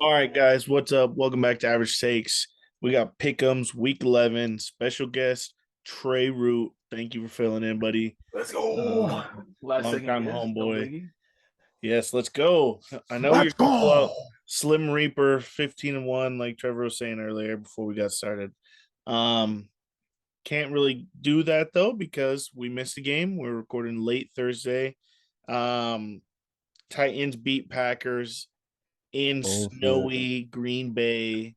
All right, guys, what's up? Welcome back to Average Takes. We got Pick'ems Week 11, special guest Trey Root. Thank you for filling in, buddy. Let's go. Last Long second time guess, no homeboy. biggie. Yes, let's go. I know you're Let's gonna pull go. out Slim Reaper 15-1, like Trevor was saying earlier before we got started. Um, can't really do that though because we missed a game. We're recording late Thursday. Um, Titans beat Packers in Bullshit. snowy Green Bay.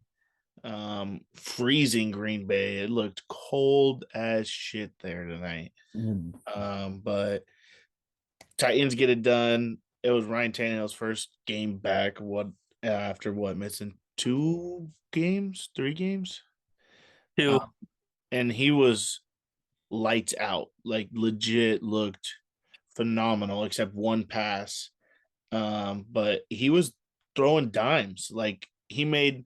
Freezing Green Bay. It looked cold as shit there tonight. Mm. But Titans get it done. It was Ryan Tannehill's first game back. What after what missing 2 games, 3 games, Two. um, and he was lights out. Like legit looked phenomenal, except one pass. But he was throwing dimes. Like he made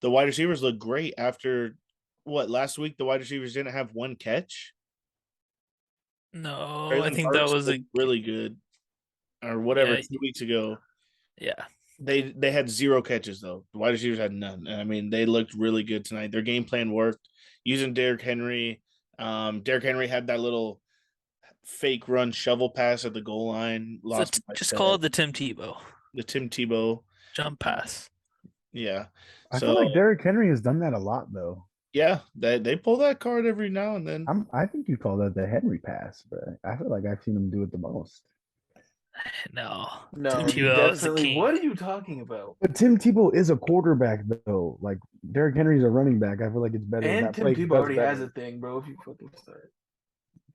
the wide receivers look great after what last week the wide receivers didn't have one catch. No, I Traylon think that Burks was looked really good, or whatever. yeah, 2 weeks ago, yeah. they had 0 catches though. The wide receivers had none. I mean, they looked really good tonight. Their game plan worked using Derrick Henry. Derrick Henry had that little fake run shovel pass at the goal line. So Lost my just call step. it the Tim Tebow The Tim Tebow. jump pass. Yeah. I feel So like Derrick Henry has done that a lot, though. yeah, they pull that card every now and then. I think you call that the Henry pass, but I feel like I've seen him do it the most. No, Tim No, you Tebow is the definitely. king. What are you talking about? But Tim Tebow is a quarterback, though. Like Derrick Henry's a running back. I feel like it's better. And That Tim play Tebow does already has better. a thing, bro. If you fucking start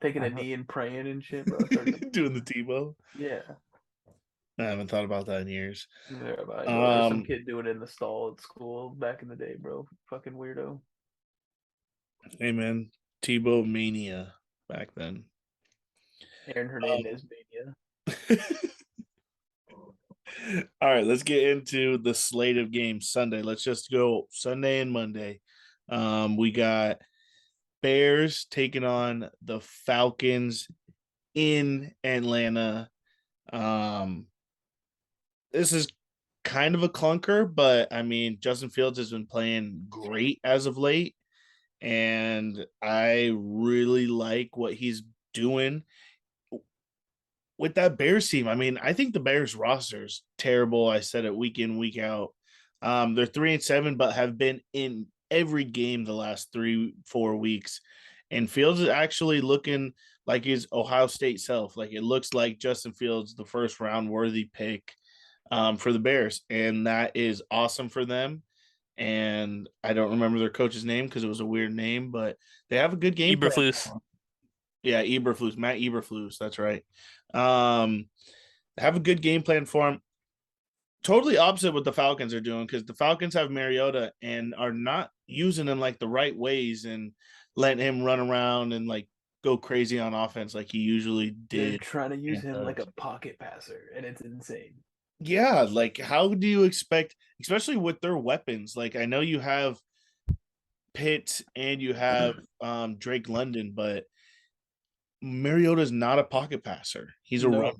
taking I a feel- knee and praying and shit, bro. Start Doing the Tebow. yeah, I haven't thought about that in years. yeah, bro. Or some Um, kid doing it in the stall at school back in the day, bro. Fucking weirdo. hey man, Tebow mania back then. Aaron Hernandez mania. All right, let's get into the slate of games Sunday. Let's just go Sunday and Monday. We got Bears taking on the Falcons in Atlanta. Um, this is kind of a clunker, but I mean, Justin Fields has been playing great as of late, and I really like what he's doing with that Bears team. I mean, I think the Bears roster is terrible. I said it week in, week out. They're 3-7, but have been in every game the last 3-4 weeks. And Fields is actually looking like his Ohio State self. Like it looks like Justin Fields, the first round worthy pick for the Bears. And that is awesome for them. And I don't remember their coach's name because it was a weird name, but they have a good game plan. Eberflus. Yeah, Eberflus, Matt Eberflus. That's right. Um, have a good game plan for him. Totally opposite what the Falcons are doing because the Falcons have Mariota and are not using him like the right ways and letting him run around and like go crazy on offense like he usually They're did. trying to use And him like does. a pocket passer, and it's insane. Yeah, like how do you expect, especially with their weapons? Like I know you have Pitt and you have Drake London, but Mariota's not a pocket passer. He's a No, runner.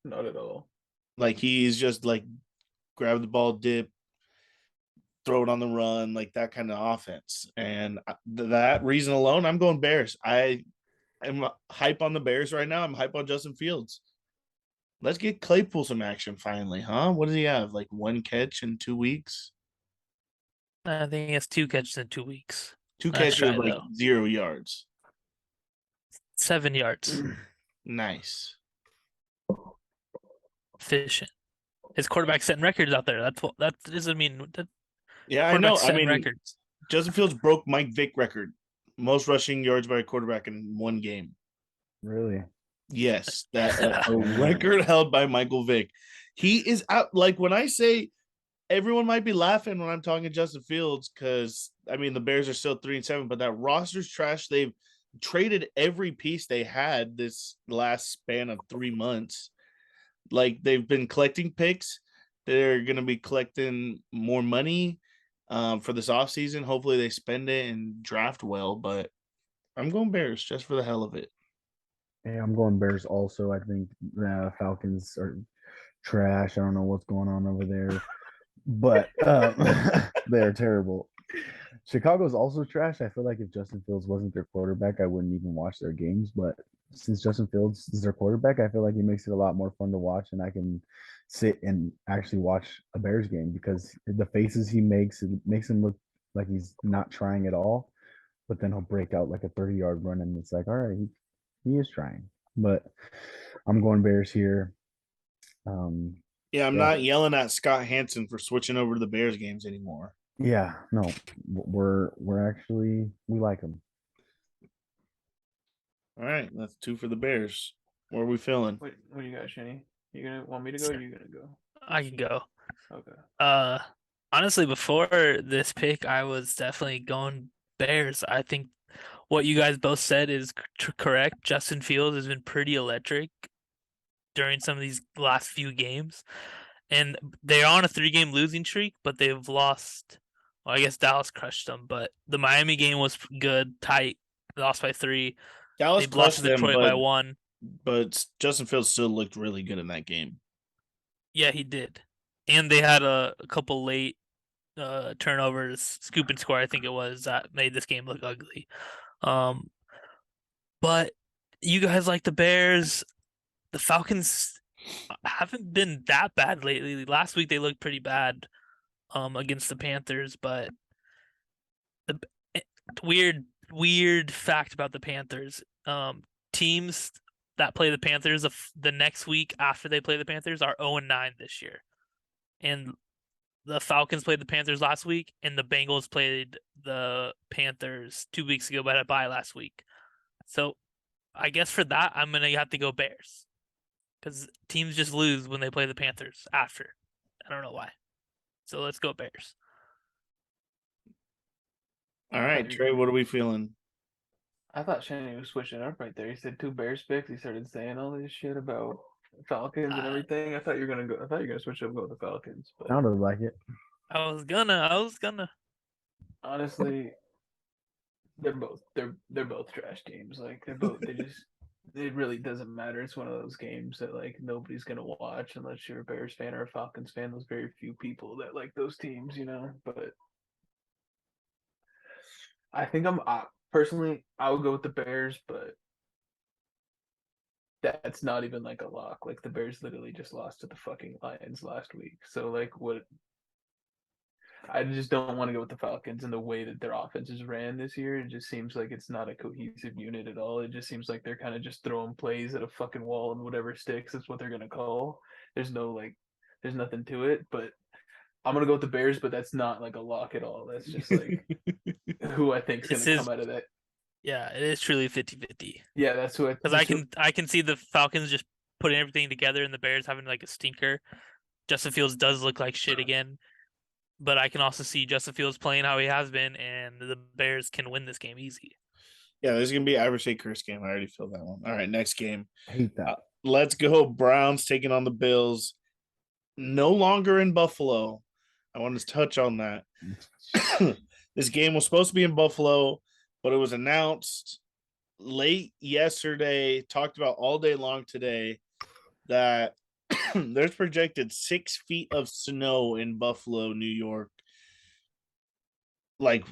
not at all. Like he's just like grab the ball, dip, throw it on the run, like that kind of offense. And that reason alone, I'm going Bears. I am hype on the Bears right now. I'm hype on Justin Fields. Let's get Claypool some action finally, huh? What does he have? Like 1 catch in 2 weeks? I think it's 2 catches in 2 weeks. Two Nice catches, try like though. 0 yards. 7 yards. Nice. Efficient. His quarterback setting records out there. That doesn't mean that Yeah, I know. quarterback I setting mean, records. Justin Fields broke Mike Vick record. Most rushing yards by a quarterback in one game. Really? Yes, that a Damn. record held by Michael Vick. He is out. Like when I say everyone might be laughing when I'm talking Justin Fields because I mean the Bears are still 3-7, but that roster's trash. They've traded every piece they had this last span of 3 months. Like they've been collecting picks. They're going to be collecting more money for this offseason. Hopefully they spend it and draft well, but I'm going Bears just for the hell of it. Hey, I'm going Bears also. I think the Falcons are trash. I don't know what's going on over there. but they're terrible. Chicago's also trash. I feel like if Justin Fields wasn't their quarterback, I wouldn't even watch their games. But since Justin Fields is their quarterback, I feel like he makes it a lot more fun to watch, and I can sit and actually watch a Bears game because the faces he makes, it makes him look like he's not trying at all. But then he'll break out like a 30-yard run, and it's like, all right, he is trying. But I'm going Bears here. Yeah, I'm Yeah. not yelling at Scott Hansen for switching over to the Bears games anymore. Yeah, no, we're actually we like him. All right, that's 2 for the Bears. Where are we feeling? What do you got, Shenny? You gonna want me to go? Or you gonna go? I can go. Okay. Honestly, before this pick, I was definitely going Bears. I think what you guys both said is correct. Justin Fields has been pretty electric during some of these last few games, and they're on a 3-game losing streak, but they've lost. Well, I guess Dallas crushed them, but the Miami game was good, tight. They lost by 3. Dallas They lost crushed to them, Detroit by 1. but Justin Fields still looked really good in that game. Yeah, he did. And they had a couple late turnovers, scoop and score, I think it was, that made this game look ugly. But you guys like the Bears. The Falcons haven't been that bad lately. Last week they looked pretty bad against the Panthers, but the weird fact about the Panthers. Teams that play the Panthers the next week after they play the Panthers are 0-9 this year. And the Falcons played the Panthers last week, and the Bengals played the Panthers 2 weeks ago, but at bye last week. So I guess for that, I'm going to have to go Bears. Because teams just lose when they play the Panthers after. I don't know why. So let's go Bears. All right, Trey, what are we feeling? I thought Shenny was switching up right there. He said 2 Bears picks. He started saying all this shit about Falcons and everything. I thought you were gonna go. I thought you were gonna switch up and go with the Falcons. But Sounded like it. I was gonna. honestly, they're both trash teams. Like it really doesn't matter. It's one of those games that like nobody's gonna watch unless you're a Bears fan or a Falcons fan. There's very few people that like those teams, But I think personally I would go with the Bears, but that's not even like a lock. Like the Bears literally just lost to the fucking Lions last week. So like what I just don't want to go with the Falcons and the way that their offenses ran this year. It just seems like it's not a cohesive unit at all. It just seems like they're kind of just throwing plays at a fucking wall and whatever sticks, that's what they're gonna call. There's nothing to it. But I'm gonna go with the Bears, but that's not like a lock at all. That's just like who I think's gonna come out of that. Yeah, it is truly 50-50. Yeah, that's who Because I can see the Falcons just putting everything together and the Bears having like a stinker. Justin Fields does look like shit again. But I can also see Justin Fields playing how he has been, and the Bears can win this game easy. Yeah, this is gonna be average curse game. I already feel that one. All right, next game. I hate that. Let's go. Browns taking on the Bills. No longer in Buffalo. I want to touch on that. This game was supposed to be in Buffalo, but it was announced late yesterday, talked about all day long today, that there's projected 6 feet of snow in Buffalo, New York. Like,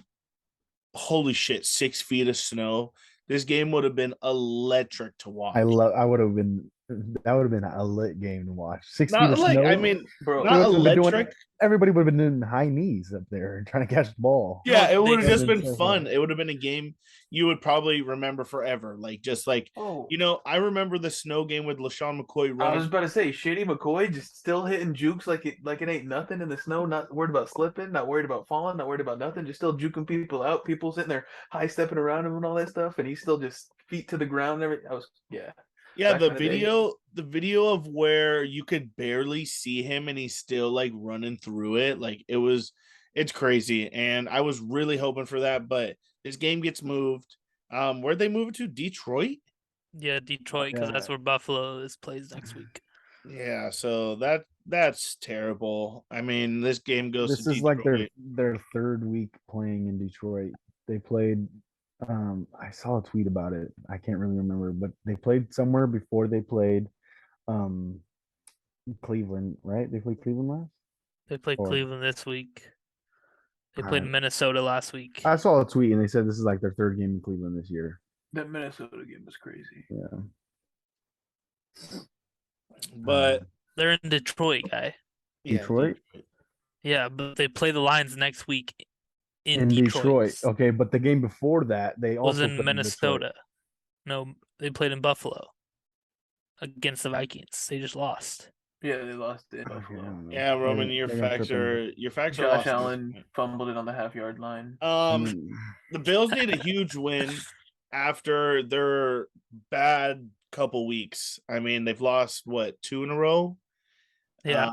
holy shit, 6 feet of snow. This game would have been electric to watch. I would have been that would have been a lit game to watch. 6 feet Not of like, snow. I mean, bro, not electric. Everybody would have been doing high knees up there trying to catch the ball. Yeah, it Well, would have they- just been so fun. fun. It would have been a game you would probably remember forever. Like, just like, oh, I remember the snow game with LaShawn McCoy I running. was about to say, Shady McCoy just still hitting jukes like it ain't nothing in the snow. Not worried about slipping, not worried about falling, not worried about nothing. Just still juking people out. People sitting there high stepping around him and all that stuff, and he's still just feet to the ground. And everything. Yeah, back the in the day. video of where you could barely see him and he's still like running through it. Like, it's crazy. And I was really hoping for that, but this game gets moved. Where'd they move it to? Detroit? Yeah, Detroit, because that's where Buffalo plays next week. Yeah, so that's terrible. I mean, this game goes This to is Detroit. like their third week playing in Detroit. They played I saw a tweet about it. I can't really remember, but they played somewhere before they played Cleveland, right? They played Cleveland last? They played Or- Cleveland this week. They played Alright. Minnesota last week. I saw a tweet and they said this is like their third game in Cleveland this year. That Minnesota game was crazy. Yeah. But They're in Detroit, guy. yeah, Detroit? Yeah, but they play the Lions next week in In Detroit. Detroit. Okay, but the game before that, they Was also in played in Detroit. Minnesota. No, they played in Buffalo against the Vikings. They just lost. Yeah, they lost in Okay, I Buffalo. don't know. yeah, Roman, Maybe- your maybe I'm facts tripping. are Josh awesome. Allen fumbled it on the half-yard line. Mm. The Bills need a huge win after their bad couple weeks. I mean, they've lost what, 2 in a row? Yeah.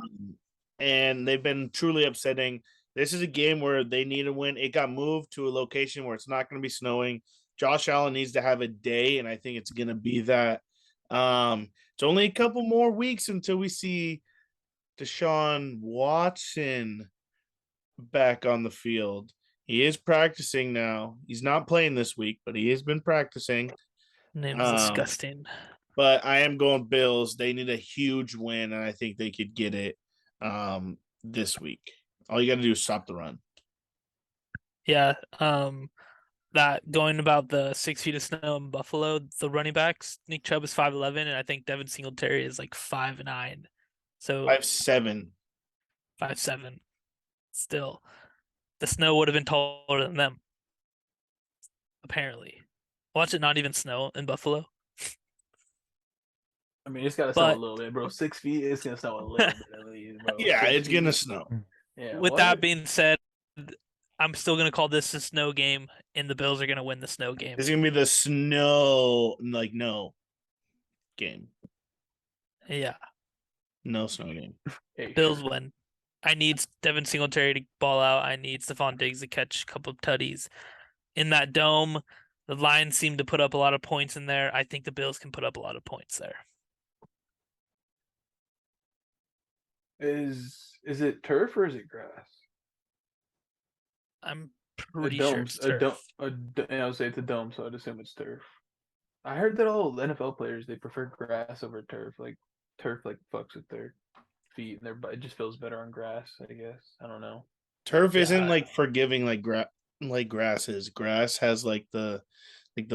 And they've been truly upsetting. This is a game where they need a win. It got moved to a location where it's not going to be snowing. Josh Allen needs to have a day, and I think it's going to be that. It's only a couple more weeks until we see Deshaun Watson back on the field. He is practicing now. He's not playing this week, but he has been practicing. Name's disgusting. But I am going Bills. They need a huge win, and I think they could get it this week. All you got to do is stop the run. Yeah. That going about the 6 feet of snow in Buffalo, the running backs, Nick Chubb is 5'11", and I think Devin Singletary is like 5'9". So 5'7". 5'7". Still, the snow would have been taller than them. Apparently, watch it not even snow in Buffalo. I mean, it's got to snow a But- little bit, bro. 6 feet, it's gonna snow a little bit at least, bro. Yeah, 6 it's going to feet. snow. Yeah. With what? that being said, I'm still gonna call this a snow game, and the Bills are gonna win the snow game. It's going to be the snow, no game. Yeah, No snow game. Hey, Bills sure. win. I need Devin Singletary to ball out. I need Stephon Diggs to catch a couple of tutties. In that dome, the Lions seem to put up a lot of points in there. I think the Bills can put up a lot of points there. Is it turf or is it grass? I'm A pretty sure dome. it's A dome. turf. I would say it's a dome, so I'd assume it's turf. I heard that all NFL players they prefer grass over turf. Like turf, like fucks with their feet and their butt. It just feels better on grass. I guess. I don't know. Turf isn't Yeah. like forgiving like grass is. Grass has like the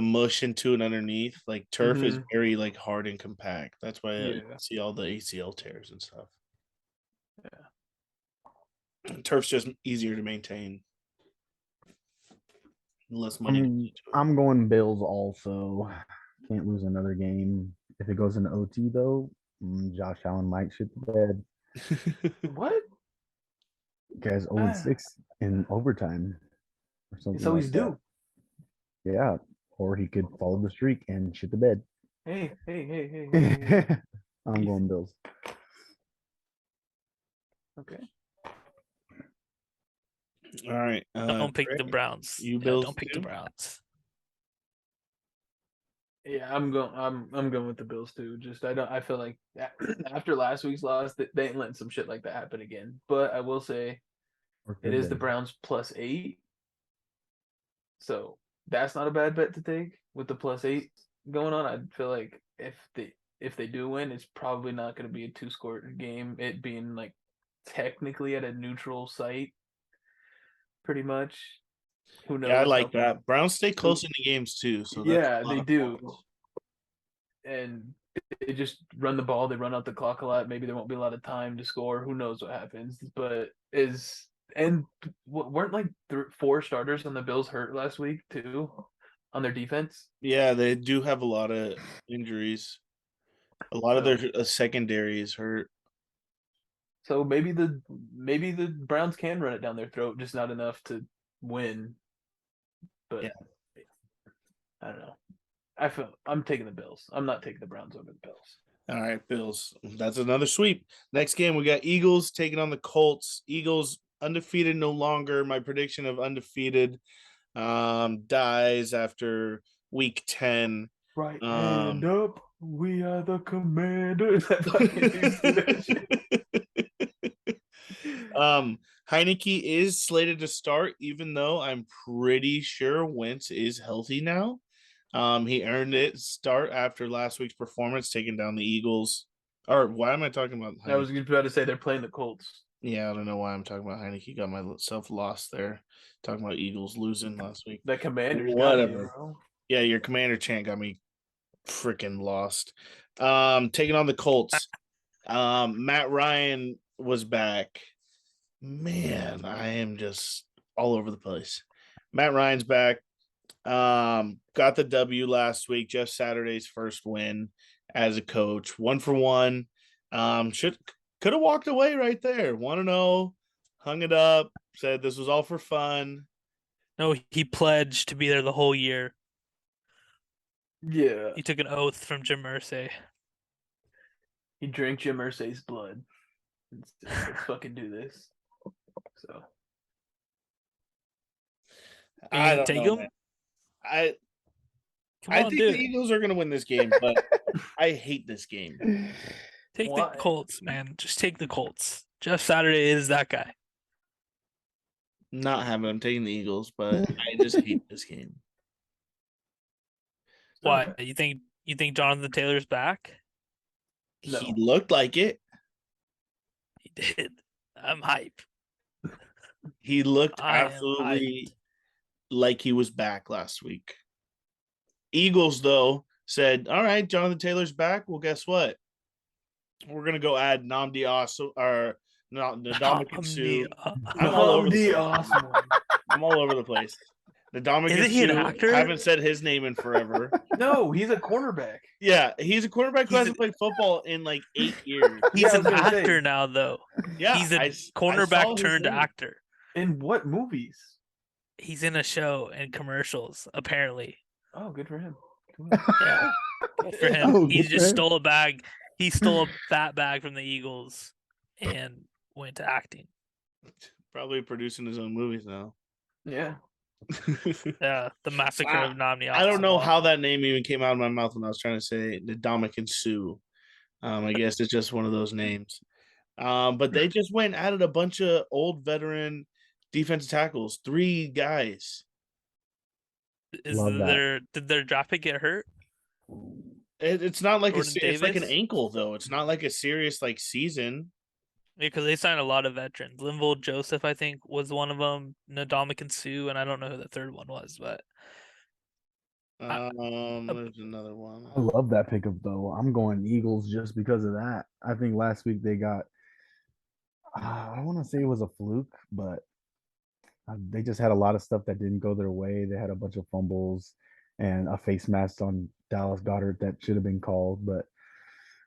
mush into it underneath. Like turf is Mhm. very like hard and compact. That's why you Yeah. see all the ACL tears and stuff. Yeah. Turf's just easier to maintain. Less money. to I'm, put into it. I'm going Bills also. Can't lose another game. If it goes into OT though, Josh Allen might shit the bed. What? Guys 0-6 in overtime or something. It's always like due. that. Yeah. Or he could follow the streak and shit the bed. Hey. Hey. I'm going Bills. Okay. All right. Don't pick Trey, the Browns. you Yeah, Bills don't pick too? the Browns. Yeah, I'm going with the Bills too. Just I feel like after last week's loss, they ain't letting some shit like that happen again. But I will say Or it could is they? the Browns +8. So that's not a bad bet to take with the +8 going on. I feel like if they do win, it's probably not going to be a 2-score game. It being like technically at a neutral site, pretty much. Who knows? Yeah, I like how- that. Browns stay close in the games too. So that's Yeah, a lot they of do. points. And they just run the ball. They run out the clock a lot. Maybe there won't be a lot of time to score. Who knows what happens? But weren't like 4 starters on the Bills hurt last week too on their defense? Yeah, they do have a lot of injuries. A lot of So- their secondary is hurt. So maybe the Browns can run it down their throat, just not enough to win. But Yeah. I don't know. I'm taking the Bills. I'm not taking the Browns over the Bills. All right, Bills. That's another sweep. Next game, we got Eagles taking on the Colts. Eagles undefeated no longer. My prediction of undefeated dies after week 10. Right hand up. We are the commanders. Heineke is slated to start, even though I'm pretty sure Wentz is healthy now. He earned it start after last week's performance, taking down the Eagles. Or why am I talking about? I was about to say they're playing the Colts. Yeah, I don't know why I'm talking about Heineke. Got myself lost there. Talking about Eagles losing last week. The Commanders got you, Whatever. bro. Yeah, your Commander chant got me freaking lost. Taking on the Colts. Matt Ryan was back. Man, I am just all over the place. Matt Ryan's back. Got the W last week. Jeff Saturday's first win as a coach. 1-for-1. Could have walked away right there. 1-0. Hung it up. Said this was all for fun. No, he pledged to be there the whole year. Yeah. He took an oath from Jim Irsay. He drank Jim Irsay's blood. Let's fucking do this. So Are you I gonna don't take know, him? man. Come I on, think do the it. Eagles are going to win this game, but I hate this game. Take Why? the Colts, man. Just take the Colts. Jeff Saturday is that guy. Not having I'm taking the Eagles, but I just hate this game. Why? Okay. You think Jonathan Taylor's back? No. He looked like it. He did. I'm hype. He looked I am absolutely hyped. like he was back last week. Eagles, though, said, all right, Jonathan Taylor's back. Well, guess what? We're going to go add Namdi Asu or Ndamukong Suh. I'm all over the place. Awesome. I'm all over the place. Ndamukong Isn't he an Suh, actor? haven't said his name in forever. No, he's a cornerback. Yeah, he's a quarterback who He's hasn't played football in like 8 years. He's Yeah, I an was gonna say. actor now, though. Yeah, He's a I saw cornerback his turned name. actor. In what movies? He's in a show and commercials, apparently. Oh, good for him. Yeah, good for him. Oh, He good for just him. stole a bag. He stole a fat bag from the Eagles and went to acting. Probably producing his own movies now. Yeah. Yeah, the massacre of Namni. I don't know how that name even came out of my mouth when I was trying to say Ndamukong Suh. I guess it's just one of those names. But they just went and added a bunch of old veteran defensive tackles, 3 guys. Love that. Did their draft pick get hurt? It's not like Jordan it's like an Davis? ankle though. It's not like a serious like season. Yeah, because they signed a lot of veterans. Linval Joseph, I think, was one of them. Ndamukong Suh, and I don't know who the third one was, but There's another one. I love that pickup though. I'm going Eagles just because of that. I think last week they got. I don't want to say it was a fluke, but they just had a lot of stuff that didn't go their way. They had a bunch of fumbles and a face mask on Dallas Goedert that should have been called. But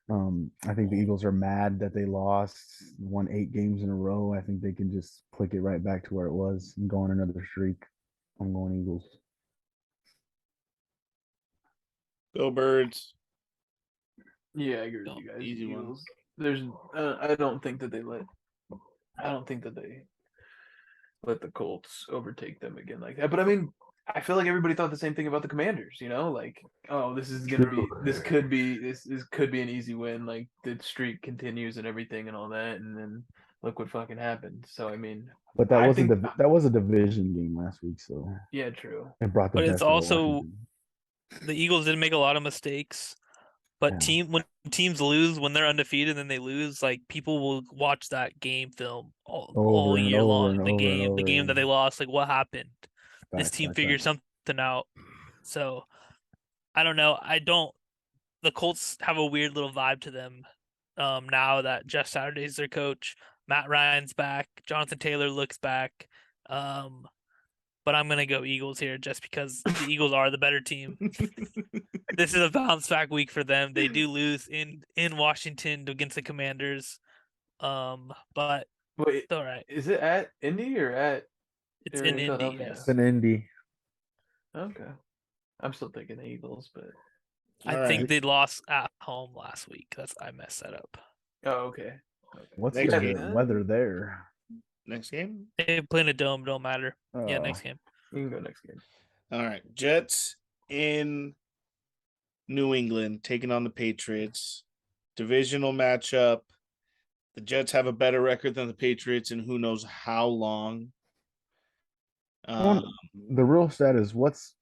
I think the Eagles are mad that they lost, won 8 games in a row. I think they can just click it right back to where it was and go on another streak. I'm going Eagles. Go Birds. Yeah, I agree with No, you guys. easy one. Eagles. There's I don't think that they let the Colts overtake them again like that. But I mean, I feel like everybody thought the same thing about the Commanders, like, oh, this could be an easy win, like the streak continues and everything and all that, and then look what fucking happened. So I mean, But that was a division game last week, so yeah, true. it brought the But it's best of also Washington. the Eagles did make a lot of mistakes. But Yeah. when teams lose, when they're undefeated and then they lose, like people will watch that game film all Over and year over long. and The over and game, over the game that they again. lost, like what happened? This Facts, team facts, figured facts. something out. So I don't know. The Colts have a weird little vibe to them. Now that Jeff Saturday's their coach, Matt Ryan's back, Jonathan Taylor looks back. But I'm gonna go Eagles here just because the Eagles are the better team. This is a bounce back week for them. They do lose in Washington against the Commanders. But Wait, it's all right. is it at Indy or at? It's They're in in Indy, Philadelphia. yes. It's an Indy. Okay, I'm still thinking the Eagles, but I All think right. they lost at home last week. I messed that up. oh, okay. What's Next the game. weather there? Next game. They play in a dome, don't matter. Yeah, Oh. next game. You can go next game. All right. Jets in New England taking on the Patriots. Divisional matchup. The Jets have a better record than the Patriots in who knows how long. The real stat is what's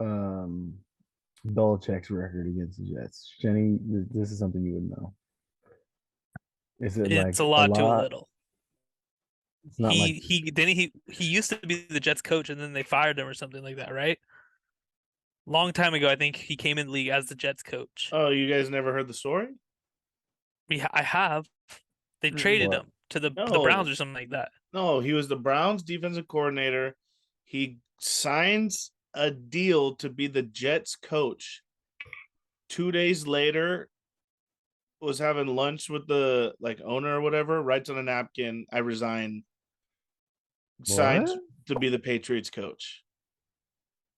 Belichick's record against the Jets. Jenny, this is something you would know. Is it It's like a lot to a little. It's not like he used to be the Jets coach and then they fired him or something like that, right? Long time ago, I think he came in the league as the Jets coach. Oh, you guys never heard the story? I have. They traded what? him to the No. Browns or something like that. No, he was the Browns defensive coordinator. He signs a deal to be the Jets coach. 2 days later, was having lunch with the owner or whatever, writes on a napkin, I resign, signs What? to be the Patriots coach.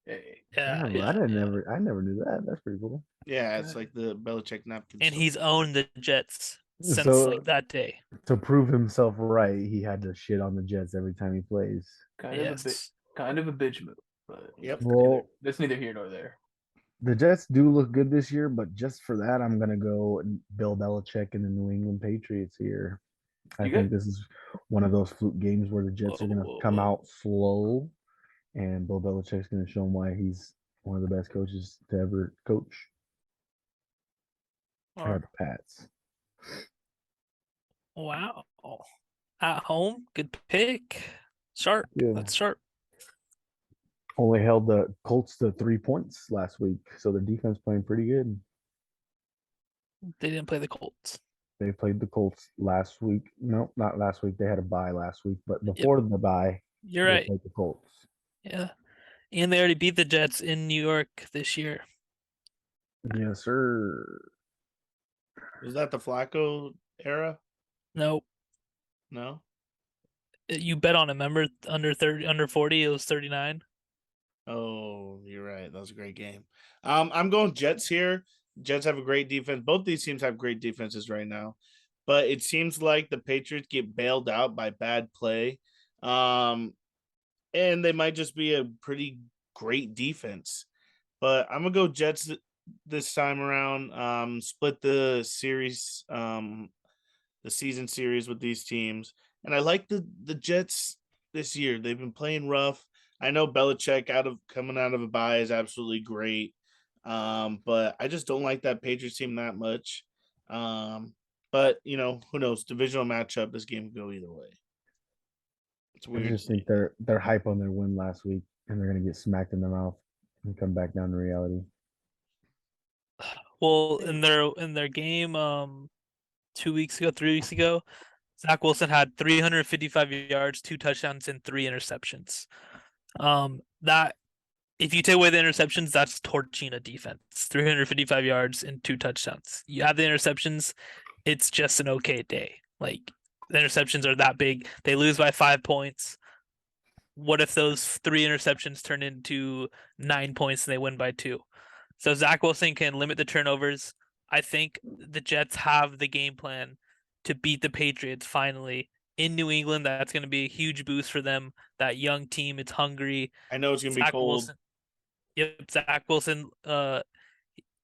Hey, Yeah, I never knew that. That's pretty cool. Yeah, it's like the Belichick napkin. and story. he's owned the Jets since So that day. to prove himself right, he had to shit on the Jets every time he plays. kind of a bitch move, but Yep. Well, that's neither here nor there. the Jets do look good this year, but just for that, I'm gonna go Bill Belichick and the New England Patriots here. I think this is one of those fluke games where the Jets are gonna come out slow, and Bill Belichick's gonna show them why he's one of the best coaches to ever coach. I got the Pats. Wow. At home, good pick. Sharp. Yeah. That's sharp. Only held the Colts to 3 points last week, so their defense playing pretty good. They didn't play the Colts. They played the Colts last week. No, not last week. They had a bye last week, but before the bye, You're they right. played the Colts. Yeah. And they already beat the Jets in New York this year. Yes, sir. Was that the Flacco era? No. No. You bet on it, remember? Under 40, it was 39. Oh, you're right. That was a great game. I'm going Jets here. Jets have a great defense. Both these teams have great defenses right now, but it seems like the Patriots get bailed out by bad play. And they might just be a pretty great defense. But I'm gonna go Jets this time around. Split the series, the season series with these teams, and I like the Jets this year. They've been playing rough. I know Belichick coming out of a bye is absolutely great, but I just don't like that Patriots team that much. But who knows? Divisional matchup. This game could go either way. It's I weird. just think they're hype on their win last week, and they're gonna get smacked in the mouth and come back down to reality. Well, in their game 3 weeks ago, Zach Wilson had 355 yards, 2 touchdowns, and 3 interceptions. That if you take away the interceptions, that's torching a defense. 355 yards and 2 touchdowns. You have the interceptions, it's just an okay day. Like the interceptions are that big. They lose by 5 points. What if those 3 interceptions turn into 9 points and they win by 2? So Zach Wilson can limit the turnovers. I think the Jets have the game plan to beat the Patriots finally in New England. That's going to be a huge boost for them. That young team, it's hungry. I know it's gonna be cold. Wilson, yep, Zach Wilson.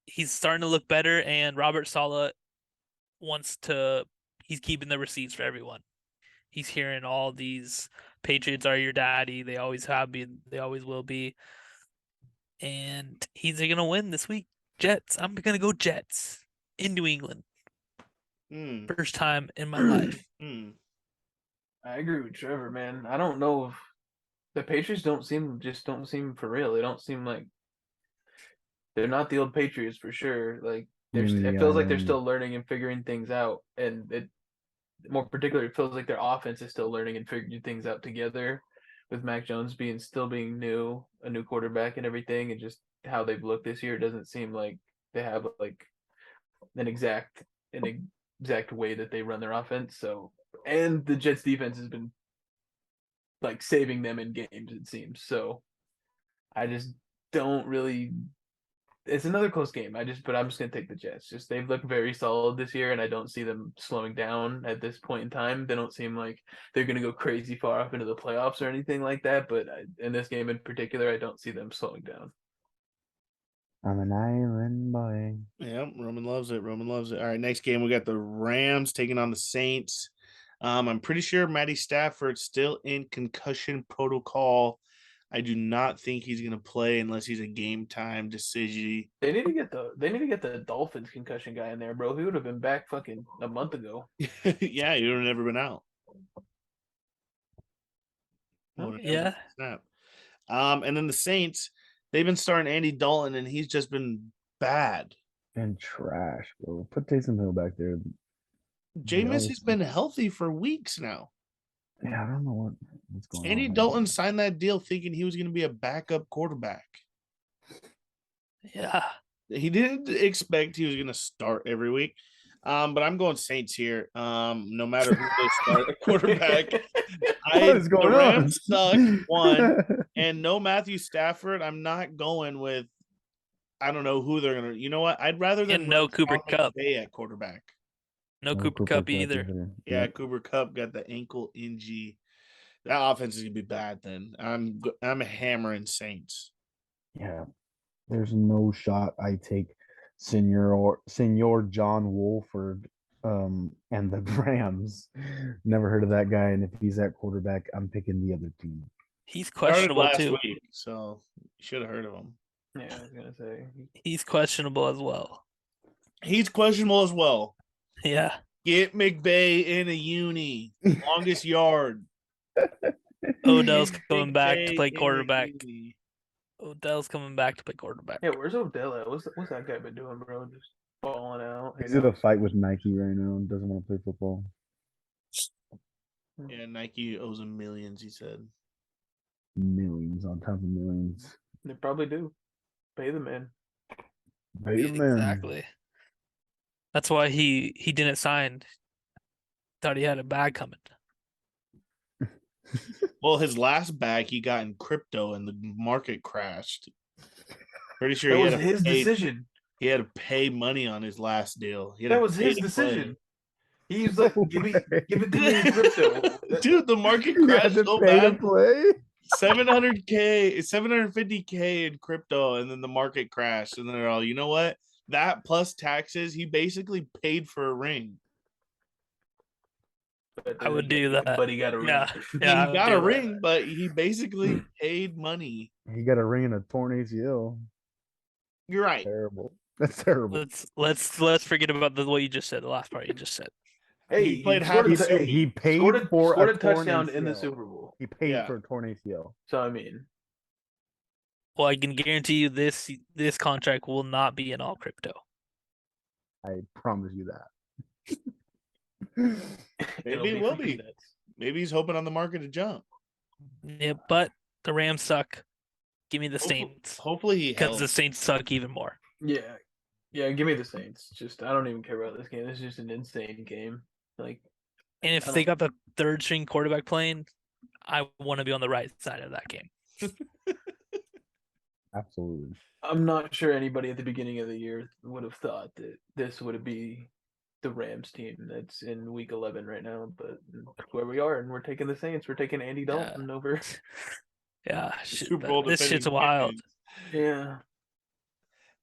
He's starting to look better, and Robert Saleh he's keeping the receipts for everyone. He's hearing all these Patriots are your daddy. They always have been. They always will be. And he's going to win this week. Jets. I'm going to go Jets in New England. First time in my life. I agree with Trevor, man. I don't know if the Patriots don't seem for real. They don't seem like they're not the old Patriots for sure. Like it feels like they're still learning and figuring things out, and it more particularly it feels like their offense is still learning and figuring things out together. With Mac Jones still being new, a new quarterback and everything, and just how they've looked this year, it doesn't seem like they have like an exact way that they run their offense. So, and the Jets defense has been like saving them in games, it seems. So I just don't really. It's another close game. But I'm just gonna take the Jets. Just they've looked very solid this year, and I don't see them slowing down at this point in time. They don't seem like they're gonna go crazy far off into the playoffs or anything like that. But in this game in particular, I don't see them slowing down. I'm an island boy. Yeah, Roman loves it. Roman loves it. All right, next game we got the Rams taking on the Saints. I'm pretty sure Matty Stafford's still in concussion protocol. I do not think he's gonna play unless he's a game time decision. They need to get the Dolphins concussion guy in there, bro. He would have been back fucking a month ago. Yeah, he would have never been out. whenever he Yeah. snap. And then the Saints, they've been starting Andy Dalton, and he's just been bad. And trash, bro. Put Taysom Hill back there. Jameis has been healthy for weeks now. Yeah, I don't know what's going Andy on. Dalton signed that deal thinking he was going to be a backup quarterback. Yeah. He didn't expect he was going to start every week. But I'm going Saints here. No matter who they start at quarterback. What is going the on? Rams suck, one, and no Matthew Stafford. I'm not going with. I don't know who they're gonna. You know what? I'd rather than And no run Cooper Sean Kupp. McVay at quarterback. No Cooper Kupp either. Yeah, Cooper Kupp got the ankle injury. That offense is gonna be bad. Then I'm hammering Saints. Yeah, there's no shot I take Senor John Wolford and the Rams. Never heard of that guy, and if he's at quarterback, I'm picking the other team. He's Started questionable last too. week, so you should have heard of him. Yeah, I was gonna say. He's questionable as well. He's questionable as well. Yeah. Get McVay in a uni. Longest yard. Odell's Get coming back to McVay play in a quarterback. uni. Odell's coming back to play quarterback. Yeah, where's Odell at? What's that guy been doing, bro? Just balling out. He's in a fight with Nike right now and doesn't want to play football. Yeah, Nike owes him millions, he said. Millions on top of millions. They probably do. Pay the man. Pay the man. Exactly. That's why he didn't sign. Thought he had a bag coming. Well, his last bag he got in crypto and the market crashed. Pretty sure That he was had to his pay, decision. He had to pay money on his last deal. He had That to was pay his to decision. Oh He's like, give it to me in crypto. Dude, the market You had crashed to so pay to bad. play. 700K, 750K in crypto, and then the market crashed. And they're all, you know what? That plus taxes, he basically paid for a ring. I would do that. But he got a ring. Yeah. Yeah. I He would got do a that. ring, but he basically paid money. He got a ring and a torn ACL. You're right. Terrible. That's terrible. Let's forget about what you just said. The last part you just said. Hey, He played scored half the He paid scored for a torn touchdown in the ACL. Super Bowl. He paid Yeah. for a torn ACL. So I mean, Well, I can guarantee you this contract will not be in all crypto. I promise you that. Maybe it will be. Maybe he's hoping on the market to jump. Yeah, but the Rams suck. Give me the Saints. Hopefully he Because helps. the Saints suck even more. Yeah. Yeah, give me the Saints. Just I don't even care about this game. It's just an insane game. Like, And if they got the third string quarterback playing, I want to be on the right side of that game. Absolutely. I'm not sure anybody at the beginning of the year would have thought that this would be the Rams team that's in week 11 right now, but that's where we are, and we're taking the Saints. We're taking Andy Dalton over. Yeah, Super Bowl this shit's defending wild. champions. Yeah.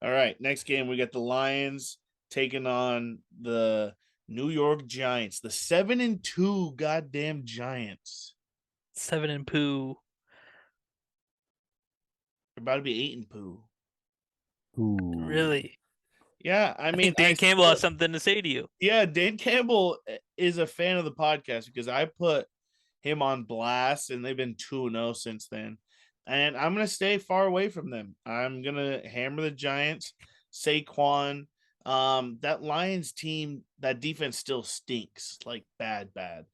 All right, next game we got the Lions taking on the New York Giants, the 7-2 goddamn Giants. 7-2. They're about to be 8-2. Ooh. Really? Yeah, I mean, think Dan Campbell has something to say to you. Yeah, Dan Campbell is a fan of the podcast because I put him on blast, and they've been 2-0 since then. And I'm going to stay far away from them. I'm going to hammer the Giants, Saquon. That Lions team, that defense still stinks, like bad. And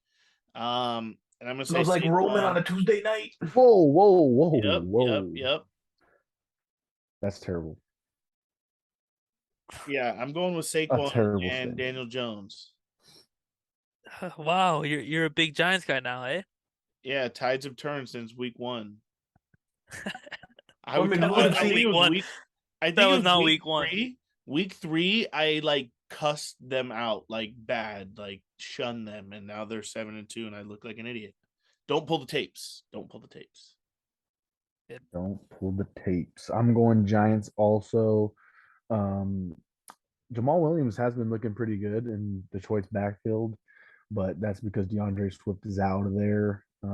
I'm going to say Smells like Saquon. Roman on a Tuesday night. Whoa. Yep. That's terrible. Yeah, I'm going with Saquon and Daniel Jones. Wow, you're a big Giants guy now, eh? Yeah, tides have turned since week 1. I think it was week 1. Week 3, I like cussed them out like bad, like shunned them, and now they're 7-2, and I look like an idiot. Don't pull the tapes. Don't pull the tapes. I'm going Giants also. Jamal Williams has been looking pretty good in Detroit's backfield, but that's because DeAndre Swift is out of there. I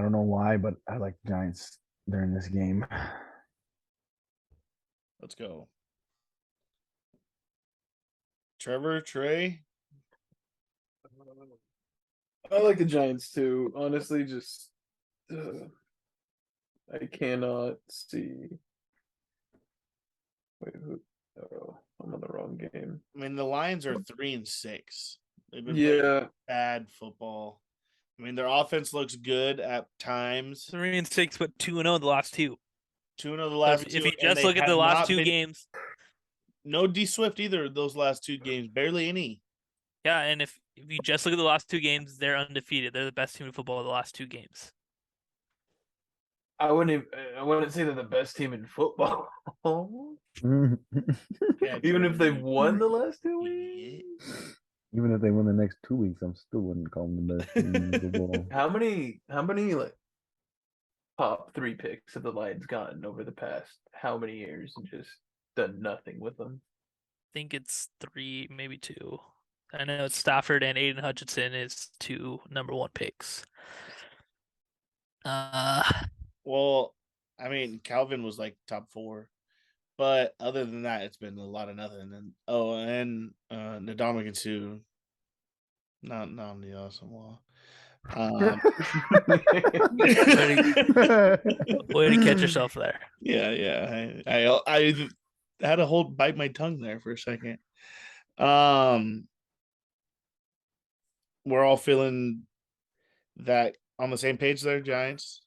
don't know why, but I like the Giants during this game. Let's go. Trevor, Trey. I like the Giants too. Honestly, just I cannot see. Wait, who? Oh, I'm on the wrong game. I mean, the Lions are 3-6. They've been playing Yeah, bad football. I mean, their offense looks good at times. 3-6, but 2-0 the last two. 2-0 the So last if two, you and just they look at the have last not two been games, no D Swift either. Those last two games, barely any. yeah, and if you just look at the last two games, they're undefeated. They're the best team in football the last two games. I wouldn't say they're the best team in football. Yeah, Even if they've Trevor. won the last 2 Yeah. weeks. Even if they win the next 2 weeks, I'm still wouldn't call them the best team in football. How many like top 3 picks have the Lions gotten over the past how many years and just done nothing with them? I think it's 3, maybe 2. I know it's Stafford and Aiden Hutchinson is 2 number 1 picks. Well, I mean, Calvin was like top 4. But other than that, it's been a lot of nothing. And Ndamukong Suh, not on the awesome wall. Way to catch yourself there. Yeah. I had to bite my tongue there for a second. We're all feeling that on the same page there, Giants.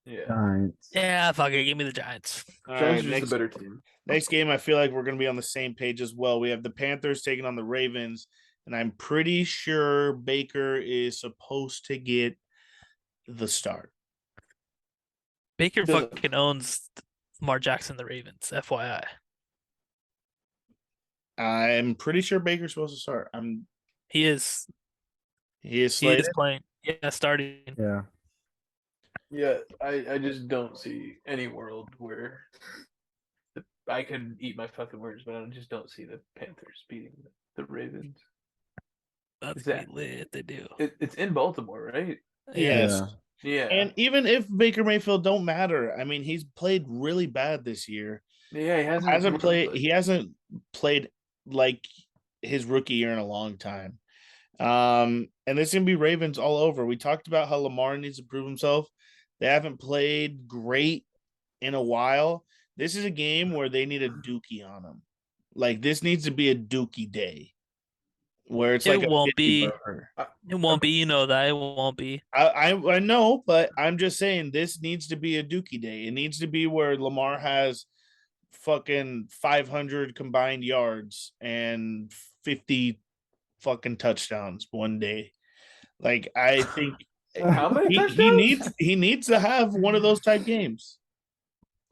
Yeah, Giants. Yeah, fuck it. Give me the Giants. All Giants right, are just a better team. next game, I feel like we're going to be on the same page as well. We have the Panthers taking on the Ravens, and I'm pretty sure Baker is supposed to get the start. Baker Doesn't- fucking owns Lamar Jackson, the Ravens, FYI. I'm pretty sure Baker's supposed to start. He is He is he slated. is playing. Yeah, starting. Yeah. Yeah, I just don't see any world where I could eat my fucking words, but I just don't see the Panthers beating the Ravens. That's Exactly. gonna be lit if they do. It's in Baltimore, right? Yes. Yeah. And even if Baker Mayfield don't matter, I mean, he's played really bad this year. Yeah, he hasn't He hasn't played like his rookie year in a long time. And it's gonna be Ravens all over. We talked about how Lamar needs to prove himself. They haven't played great in a while. This is a game where they need a dookie on them. Like this needs to be a dookie day, where it's like It won't be. burger. It won't be. You know that it won't be. I know, but I'm just saying this needs to be a dookie day. It needs to be where Lamar has fucking 500 combined yards and 50 fucking touchdowns one day. Like I think How many touchdowns? he needs to have one of those type games.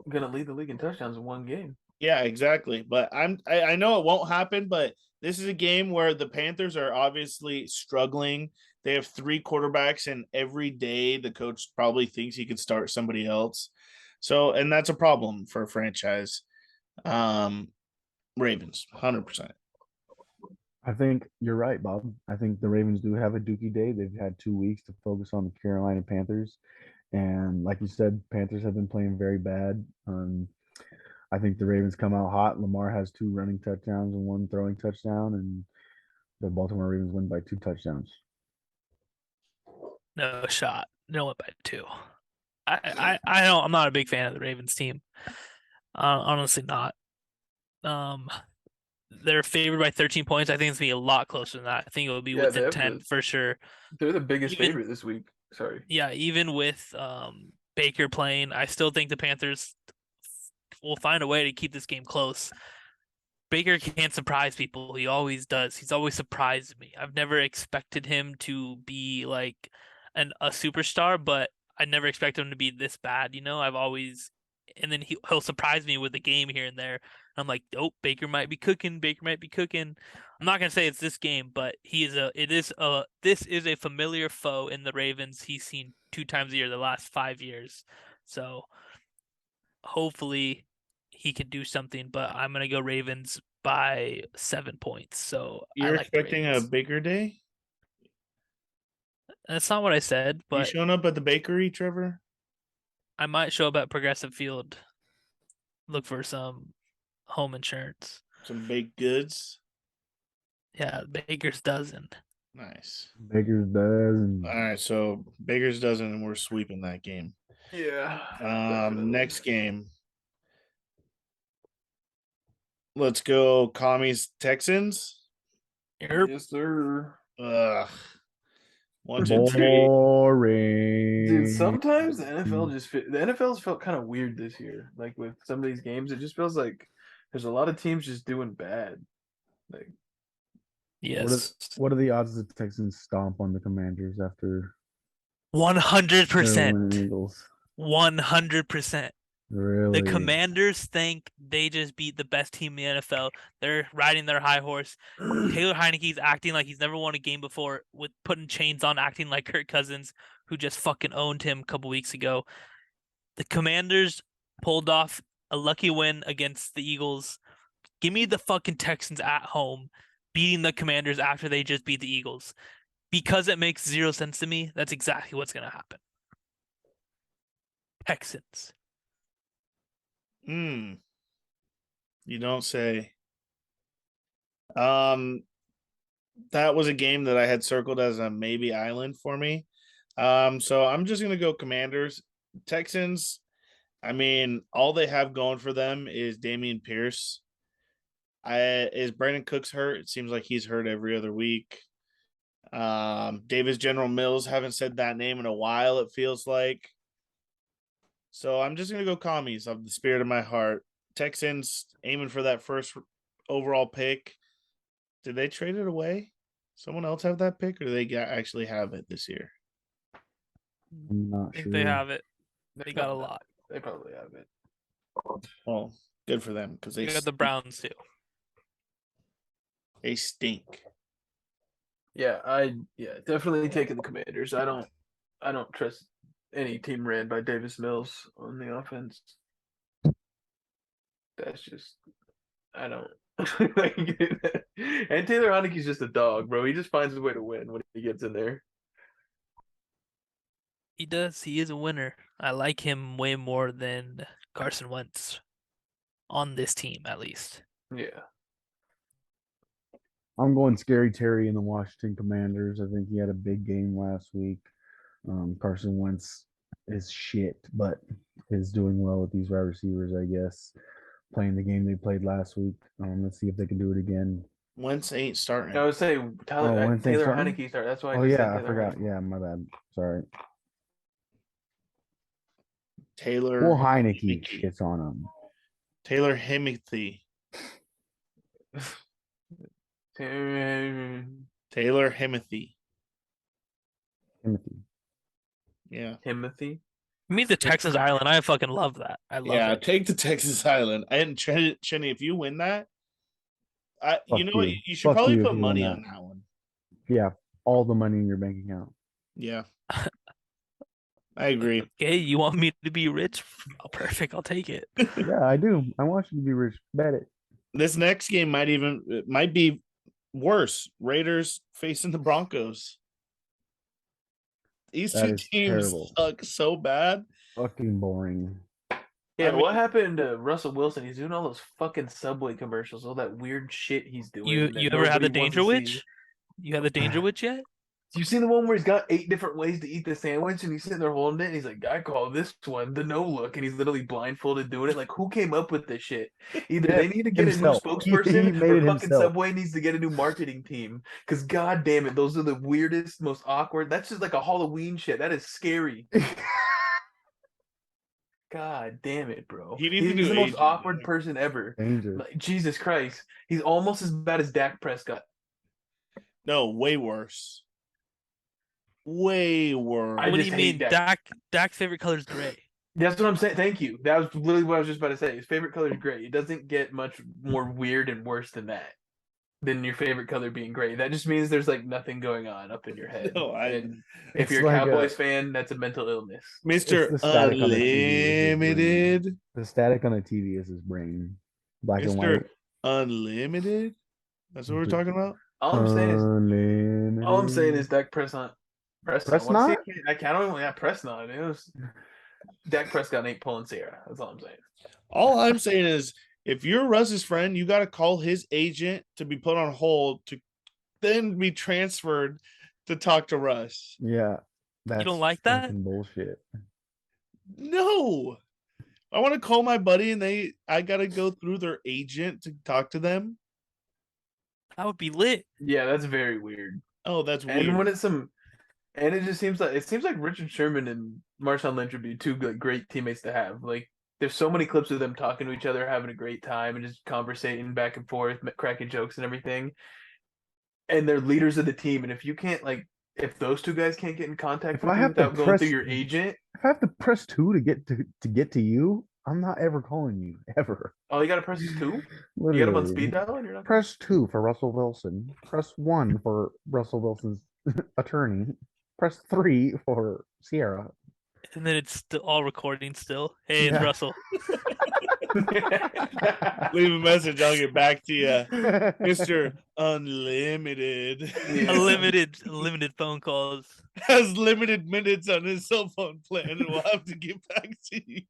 I'm gonna lead the league in touchdowns in one game. Yeah, exactly. But I know it won't happen, but this is a game where the Panthers are obviously struggling. They have 3 quarterbacks, and every day the coach probably thinks he could start somebody else. So, and that's a problem for a franchise. Ravens, 100%. I think you're right, Bob. I think the Ravens do have a dookie day. They've had 2 weeks to focus on the Carolina Panthers. And like you said, Panthers have been playing very bad. I think the Ravens come out hot. Lamar has 2 running touchdowns and 1 throwing touchdown, and the Baltimore Ravens win by 2 touchdowns. No shot. No one by 2. I don't. I'm not a big fan of the Ravens team. Honestly, not. They're favored by 13 points. I think it's gonna be a lot closer than that. I think it will be within 10 for sure. They're the biggest Even- favorite this week. Sorry. Yeah, even with Baker playing, I still think the Panthers will find a way to keep this game close. Baker can't surprise people. He always does. He's always surprised me. I've never expected him to be like a superstar, but I never expected him to be this bad. You know, I've always, and then he'll surprise me with a game here and there. I'm like, oh, Baker might be cooking. Baker might be cooking. I'm not gonna say it's this game, but this is a familiar foe in the Ravens. He's seen 2 times a year the last 5 years, so hopefully he can do something. But I'm gonna go Ravens by 7 points. So You're I like the expecting a Ravens. bigger day? That's not what I said, You but showing up at the bakery, Trevor? I might show up at Progressive Field, look for some home insurance. Some baked goods? Yeah, Baker's dozen. Nice. Baker's does. All right, so Baker's dozen, and we're sweeping that game. Yeah. Next game. Let's go. Commies Texans. Yep. Yes, sir. Ugh. 1, 2, 3. Boring. Dude, sometimes the NFL's felt kind of weird this year. Like with some of these games, it just feels like there's a lot of teams just doing bad. Like Yes. What are the odds the Texans stomp on the Commanders after 100%. their winning Eagles? 100%. Really? The Commanders think they just beat the best team in the NFL. They're riding their high horse. Taylor Heineke's acting like he's never won a game before, with putting chains on, acting like Kirk Cousins, who just fucking owned him a couple weeks ago. The Commanders pulled off a lucky win against the Eagles. Give me the fucking Texans at home beating the Commanders after they just beat the Eagles. Because it makes zero sense to me, that's exactly what's going to happen. Texans. You don't say. That was a game that I had circled as a maybe island for me. So I'm just gonna go Commanders. Texans, I mean, all they have going for them is Damian Pierce. Is Brandon Cooks hurt? It seems like he's hurt every other week. Davis General Mills, haven't said that name in a while, it feels like. So I'm just gonna go Commies of the spirit of my heart. Texans aiming for that first overall pick. Did they trade it away? Someone else have that pick, or do they actually have it this year? I'm not I think sure. they have it. They got a lot. They probably have it. Well, good for them because They got the Browns too. they stink. Yeah, definitely taking the Commanders. I don't trust any team ran by Davis Mills on the offense. That's just I don't. And Taylor Heineke's just a dog, bro. He just finds a way to win when he gets in there. He does. He is a winner. I like him way more than Carson Wentz on this team, at least. Yeah. I'm going Scary Terry in the Washington Commanders. I think he had a big game last week. Carson Wentz is shit, but is doing well with these wide receivers, I guess. Playing the game they played last week. Let's see if they can do it again. Wentz ain't starting. I would say Wentz ain't Taylor starting? Heineke start. That's why. Oh I just yeah, said I Taylor forgot. Heinicke. Yeah, my bad. Sorry. Taylor Well, Heineke gets on him. Taylor Himothy. Taylor Himothy. Timothy. Yeah. Timothy. Me, the Texas Island. I fucking love that. I love Yeah, it. take the Texas Island. And Chenny, if you win that, you know what? You should Fuck probably you if put you money win on that. that one. Yeah, all the money in your bank account. Yeah. I agree. Okay, you want me to be rich? Oh, perfect. I'll take it. Yeah, I do. I want you to be rich. Bet it. This next game might be worse. Raiders facing the Broncos. These That two is teams terrible. suck so bad. Fucking boring. Yeah, I mean- what happened to Russell Wilson? He's doing all those fucking Subway commercials, all that weird shit he's doing. You that ever had the nobody wants Danger to Witch? see. You had the Danger Witch yet? You seen the one where he's got 8 different ways to eat the sandwich and he's sitting there holding it and he's like, I call this one the no look, and he's literally blindfolded doing it. Like, who came up with this shit? Either they need to get Himself. a new He spokesperson made or it fucking himself. Subway needs to get a new marketing team. Because god damn it, those are the weirdest, most awkward. That's just like a Halloween shit. That is scary. God damn it, bro. He needs to He's do the most agent, awkward like- person ever. Danger. Like, Jesus Christ. He's almost as bad as Dak Prescott. No, way worse. Way worse. I What do just you hate mean? Dak. Dak's favorite color is gray. That's what I'm saying. Thank you. That was literally what I was just about to say. His favorite color is gray. It doesn't get much more weird and worse than that. Than your favorite color being gray. That just means there's like nothing going on up in your head. No, and if It's you're a like Cowboys fan, that's a mental illness. Mr. the static on the TV is his Unlimited. The static on the TV is his brain. Black and Mr. white. Unlimited. That's what we're talking about. All I'm saying is Unlimited. all I'm saying is Dak Prescott. Prescott? I can't even Prescott. It was Dak Prescott ain't pulling Sierra. That's all I'm saying. All I'm saying is if you're Russ's friend, you got to call his agent to be put on hold to then be transferred to talk to Russ. Yeah, that's don't like that? fucking bullshit. No. I want to call my buddy and I gotta go through their agent to talk to them. That would be lit. Yeah, that's very weird. Oh, that's weird. And when it's and it just seems like Richard Sherman and Marshawn Lynch would be two like great teammates to have. Like there's so many clips of them talking to each other, having a great time, and just conversating back and forth, cracking jokes and everything. And they're leaders of the team. And if you can't if those two guys can't get in contact with you without going through your agent, if I have to press 2 to get to you, I'm not ever calling you ever. oh, you gotta press 2. Literally. You got them on speed dial, and you're not. Press 2 for Russell Wilson. Press 1 for Russell Wilson's attorney. Press 3 for Sierra. And then it's still all recording still. Hey, it's Yeah. Russell. Leave a message. I'll get back to you, Mr. Unlimited. Yeah. Limited phone calls. Has limited minutes on his cell phone plan, and we'll have to get back to you.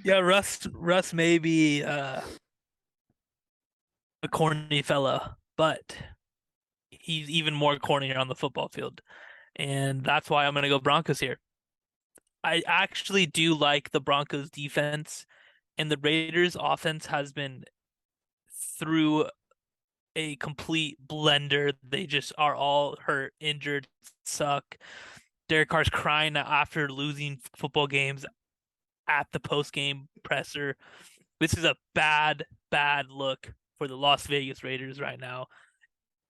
Yeah, Russ may be a corny fella, but he's even more cornier on the football field. And that's why I'm going to go Broncos here. I actually do like the Broncos defense, and the Raiders offense has been through a complete blender. They just are all hurt, injured, suck. Derek Carr's crying after losing football games at the post-game presser. This is a bad look for the Las Vegas Raiders right now.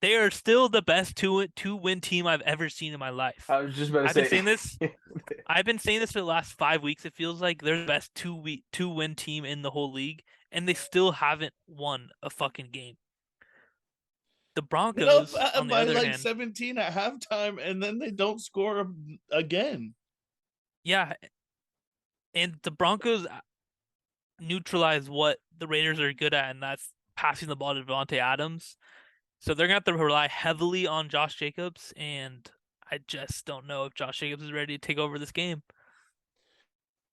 They are still the best two-win team I've ever seen in my life. I was just about to I've say. been saying this. I've been saying this for the last 5 weeks. It feels like they're the best two-win team in the whole league, and they still haven't won a fucking game. The Broncos, on the by other like hand, 17 at halftime, and then they don't score again. yeah, and the Broncos neutralize what the Raiders are good at, and that's passing the ball to Devontae Adams. So they're going to have to rely heavily on Josh Jacobs, and I just don't know if Josh Jacobs is ready to take over this game.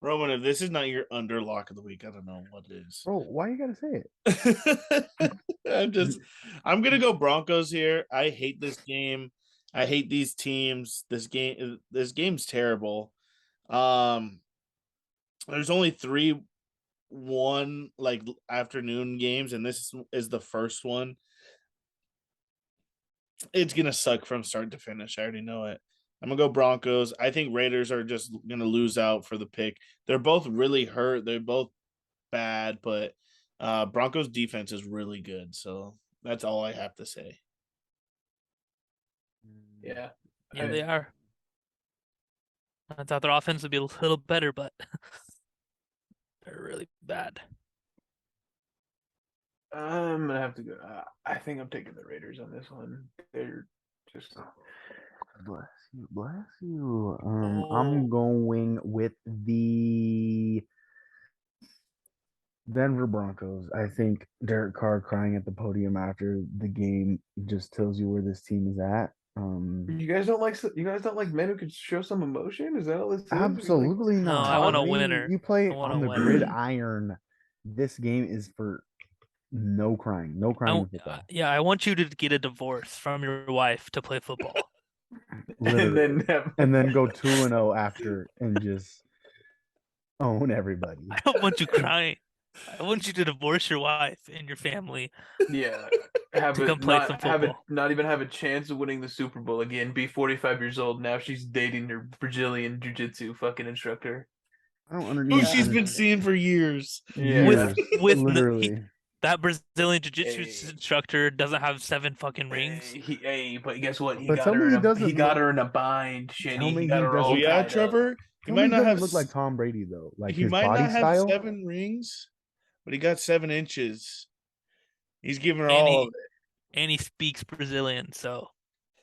Roman, if this is not your underlock of the week, I don't know what is. Bro, why you gotta say it? I'm gonna go Broncos here. I hate this game. I hate these teams. This game's terrible. There's only 3 afternoon games, and this is the first one. It's gonna suck from start to finish. I already know it. I'm gonna go Broncos. I think Raiders are just gonna lose out for the pick. They're both really hurt. They're both bad, but Broncos defense is really good. So that's all I have to say. Yeah. Yeah, they are. I thought their offense would be a little better, but they're really bad. I'm gonna have to go. I think I'm taking the Raiders on this one. They're just. Bless you. I'm going with the Denver Broncos. I think Derek Carr crying at the podium after the game just tells you where this team is at. You guys don't like men who could show some emotion? Is that all this is? Absolutely No, not. I want a mean, winner. You play I want on a the winner. gridiron. This game is for no crying. No crying in football. Yeah, I want you to get a divorce from your wife to play football. and then go 2-0 after and just own everybody. I don't want you crying. I want you to divorce your wife and your family. Yeah, not even have a chance of winning the Super Bowl again. Be 45 years old now. She's dating her Brazilian jiu-jitsu fucking instructor. I don't Who understand. she's been seeing for years. Yeah, with literally. That Brazilian jiu-jitsu instructor doesn't have 7 fucking rings. But guess what? He But got tell me he her. doesn't He got look- her in a bind. Shitty. Tell me He got he her doesn't- all Oh yeah, tied up. Trevor. He Tell me might not doesn't have look like Tom Brady though. Like he his might body not have style. 7 rings, but he got 7 inches. He's giving her And all he- of it. And he speaks Brazilian, so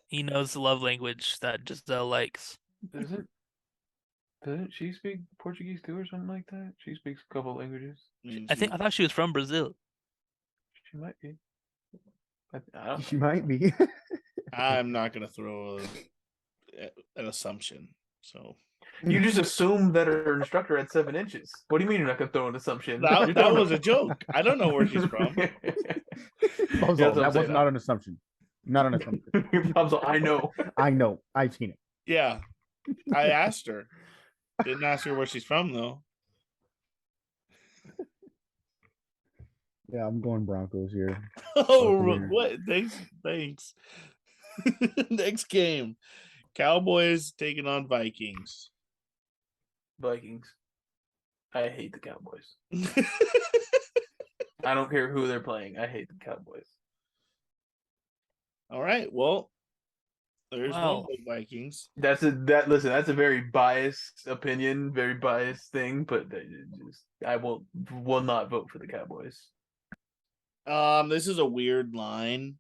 he knows the love language that Giselle likes. Doesn't she speak Portuguese too, or something like that? She speaks a couple languages. I thought she was from Brazil. She might be. I don't She might be. I'm not gonna throw an assumption. So You just assume that her instructor had 7 inches. What do you mean you're not gonna throw an assumption? that was a joke. I don't know where she's from. Bozo, what I'm that was saying. not an assumption. Not an assumption. Bozo, I know. I know. I've seen it. Yeah, I asked her. Didn't ask her where she's from though. Yeah, I'm going Broncos here. Oh, Buccaneers. what? Thanks. Next game, Cowboys taking on Vikings. Vikings. I hate the Cowboys. I don't care who they're playing. I hate the Cowboys. All right. Well, there's one Wow. of the Vikings. That's a very biased opinion, very biased thing, but I will not vote for the Cowboys. This is a weird line.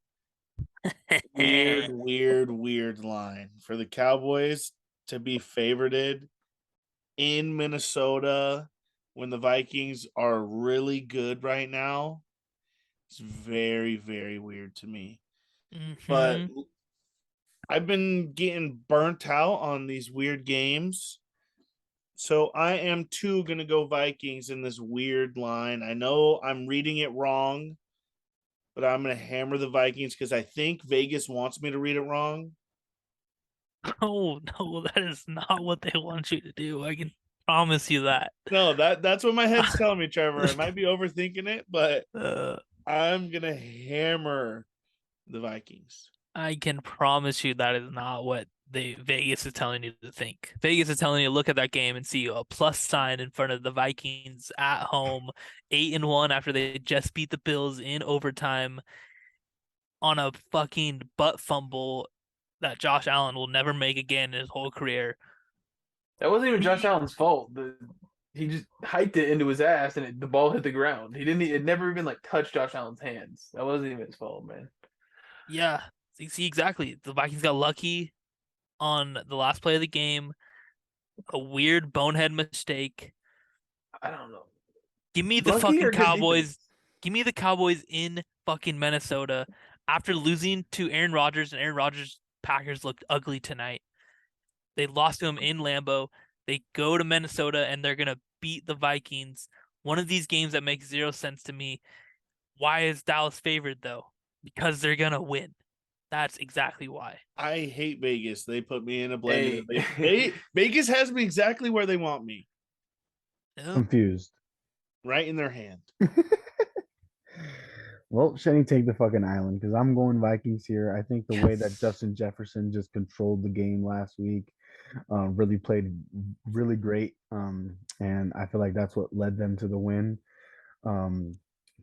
Weird line for the Cowboys to be favorited in Minnesota when the Vikings are really good right now. It's very, very weird to me. But I've been getting burnt out on these weird games. So I am too going to go Vikings in this weird line. I know I'm reading it wrong, but I'm going to hammer the Vikings because I think Vegas wants me to read it wrong. Oh no, that is not what they want you to do. I can promise you that. No, that's what my head's telling me, Trevor. I might be overthinking it, but I'm going to hammer the Vikings. I can promise you that is not what Vegas is telling you to think. Vegas is telling you to look at that game and see a plus sign in front of the Vikings at home, 8-1 after they just beat the Bills in overtime on a fucking butt fumble that Josh Allen will never make again in his whole career. That wasn't even Josh Allen's fault. He just hiked it into his ass and the ball hit the ground. It never even like touched Josh Allen's hands. That wasn't even his fault, man. Yeah, see exactly. The Vikings got lucky on the last play of the game. A weird bonehead mistake. I don't know. Give me the Lucky fucking or good Cowboys. defense? Give me the Cowboys in fucking Minnesota after losing to Aaron Rodgers, and Aaron Rodgers' Packers looked ugly tonight. They lost to him in Lambeau. They go to Minnesota and they're gonna beat the Vikings. One of these games that makes zero sense to me. Why is Dallas favored though? Because they're gonna win. That's exactly why. I hate Vegas. They put me in a blender. Hey. Vegas has me exactly where they want me, No. Confused. right in their hand. Well, Shenny, take the fucking island because I'm going Vikings here. I think the way that Justin Jefferson just controlled the game last week really played really great. And I feel like that's what led them to the win.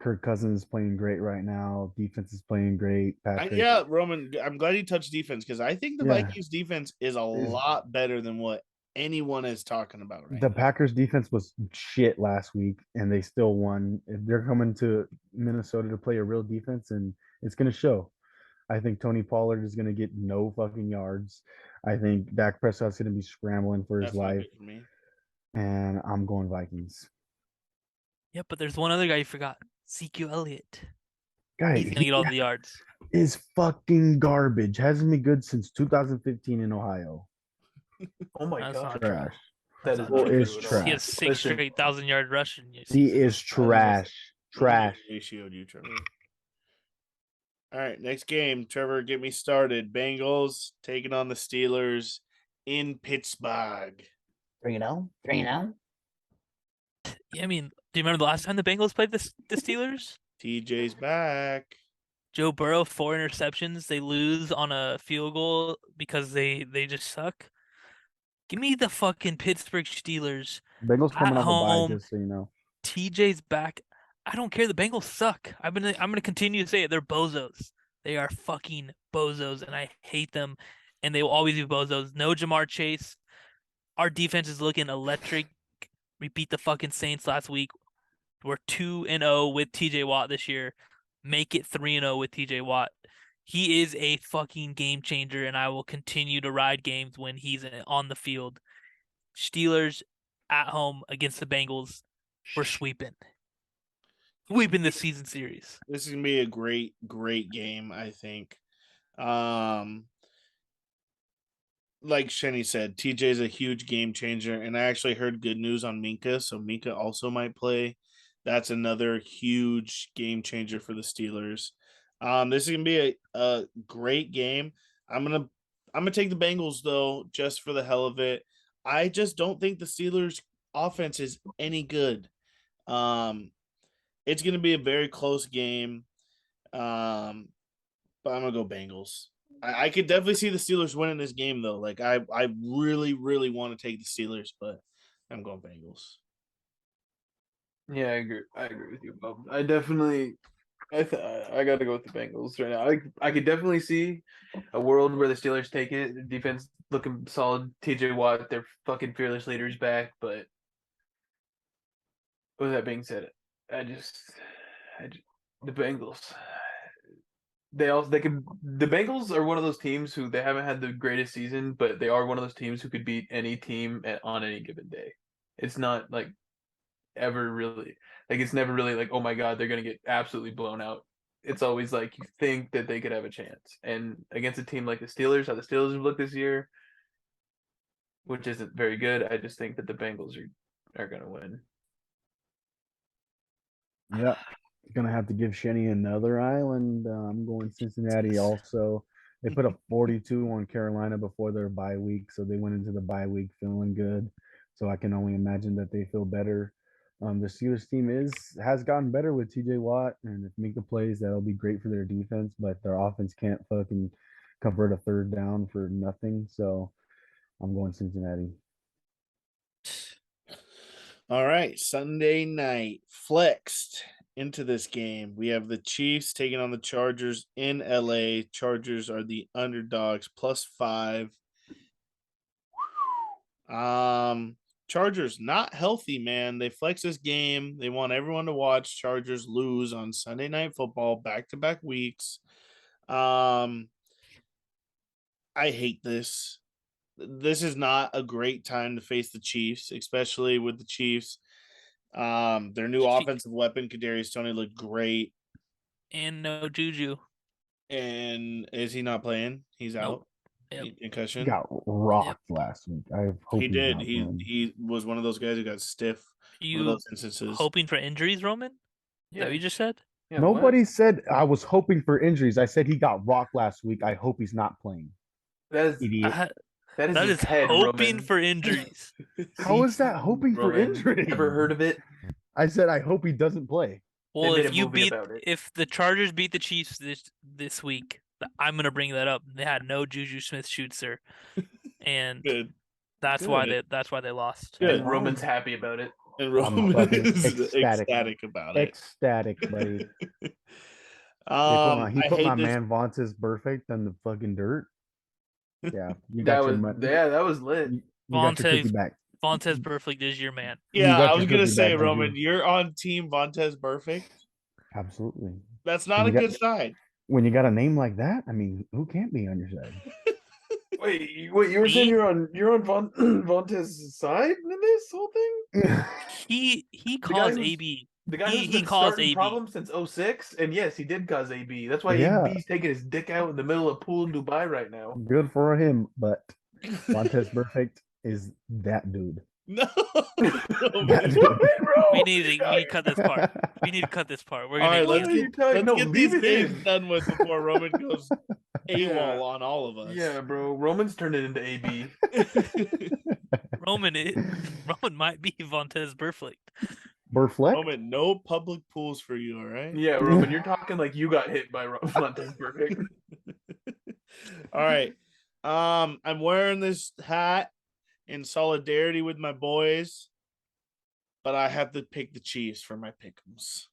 Kirk Cousins is playing great right now. Defense is playing great. Yeah, Roman, I'm glad you touched defense because I think the Yeah. Vikings defense is a lot better than what anyone is talking about right The now. Packers defense was shit last week, and they still won. If they're coming to Minnesota to play a real defense, and it's going to show. I think Tony Pollard is going to get no fucking yards. I think Dak Prescott's going to be scrambling for his That's not life, good for me. and I'm going Vikings. Yep, but there's one other guy you forgot. Ezekiel Elliott. Guy, He's gonna get all the yards. is fucking garbage. Hasn't been good since 2015 in Ohio. Oh my That's god. not Trash. That That's is not Well, not is true at all. trash. He has 6 Listen. straight 1,000-yard rushing. He is trash. Trash. Ratioed you, Trevor. All right, next game. Trevor, get me started. Bengals taking on the Steelers in Pittsburgh. 3-0? 3-0? Yeah, I mean, do you remember the last time the Bengals played the Steelers? TJ's back. Joe Burrow, 4 interceptions. They lose on a field goal because they just suck. Give me the fucking Pittsburgh Steelers Bengals coming at off a bye, home. just so you know. TJ's back. I don't care. The Bengals suck. I'm gonna continue to say it. They're bozos. They are fucking bozos, and I hate them. And they will always be bozos. No Jamar Chase. Our defense is looking electric. We beat the fucking Saints last week. We're 2-0 with TJ Watt this year. Make it 3-0 with TJ Watt. He is a fucking game changer, and I will continue to ride games when he's on the field. Steelers at home against the Bengals. We're sweeping. Sweeping this season series. This is gonna be a great game, I think. Like Shenny said, TJ is a huge game changer, and I actually heard good news on Minka, so Minka also might play. That's another huge game changer for the Steelers. This is gonna be a great game. I'm gonna take the Bengals though, just for the hell of it. I just don't think the Steelers offense is any good. It's gonna be a very close game. But I'm gonna go Bengals. I could definitely see the Steelers winning this game though. Like I really, really want to take the Steelers, but I'm going Bengals. Yeah, I agree with you, Bob. I definitely, I got to go with the Bengals right now. I could definitely see a world where the Steelers take it. The defense looking solid. TJ Watt, their fucking fearless leaders back. But with that being said, the Bengals. The Bengals are one of those teams who they haven't had the greatest season, but they are one of those teams who could beat any team on any given day. It's not like ever really like it's never really like, oh my god, they're gonna get absolutely blown out. It's always like you think that they could have a chance. And against a team like the Steelers, how the Steelers have looked this year, which isn't very good, I just think that the Bengals are gonna win. Yeah, gonna have to give Shenny another island. I'm going Cincinnati also. They put up 42 on Carolina before their bye week, so they went into the bye week feeling good. So I can only imagine that they feel better. The Steelers team has gotten better with TJ Watt, and if Minka plays, that'll be great for their defense. But their offense can't fucking convert a third down for nothing. So I'm going Cincinnati. All right, Sunday night flexed into this game. We have the Chiefs taking on the Chargers in LA. Chargers are the underdogs +5. Chargers not healthy, man. They flex this game. They want everyone to watch Chargers lose on Sunday Night Football back-to-back weeks. I hate this. This is not a great time to face the Chiefs, especially with the Chiefs. Their new offensive weapon, Kadarius Toney, looked great. And no Juju. And is he not playing? He's out. Yep. Concussion. He got rocked last week. I hope He he's did. not He playing. he was one of those guys who got stiff. One of You those instances. hoping for injuries, Roman? Is that what you just said? Yeah, Nobody said I was hoping for injuries. I said he got rocked last week. I hope he's not playing. That's Idiot. that is That his is head, hoping Roman. for injuries. How is that hoping for Roman, injuries? Ever heard of it? I said I hope he doesn't play. Well, made if a you movie beat, about it. if the Chargers beat the Chiefs this week, I'm gonna bring that up. They had no Juju Smith-Schuster, and Good. that's why they lost. Good. And Roman's happy about it. And I'm Roman fucking is ecstatic. ecstatic about it. Ecstatic, buddy. He put I my hate this. man Vontaze Perfect on the fucking dirt. Yeah, you That got your was money. that was lit. You got your cookie Vontaze back. Vontaze Perfect is your man. You Yeah, got I your was gonna cookie say, back, did Roman, you? you're on Team Vontez Perfect. Absolutely. That's not a You got- good sign. When you got a name like that, I mean, who can't be on your side? Wait, you were saying you're on Vontez's side in this whole thing? He caused who's- AB. The guy who's He been caused starting AB. problems since 06, and yes, he did cause AB. That's why Yeah. AB's taking his dick out in the middle of pool in Dubai right now. Good for him, but Vontaze Perfect is that dude. No. That dude. We need to cut this part. We need to cut this part. We're All gonna right, let's cancel. get these leave it games in. done with before Roman goes AWOL Yeah. on all of us. Yeah, bro. Roman's turned it into AB. Roman might be Vontez Perfect. Burfleck? Roman, no public pools for you, all right? Yeah, Roman, you're talking like you got hit by Vontez Perfect. All right. I'm wearing this hat in solidarity with my boys, but I have to pick the Chiefs for my pick'ems.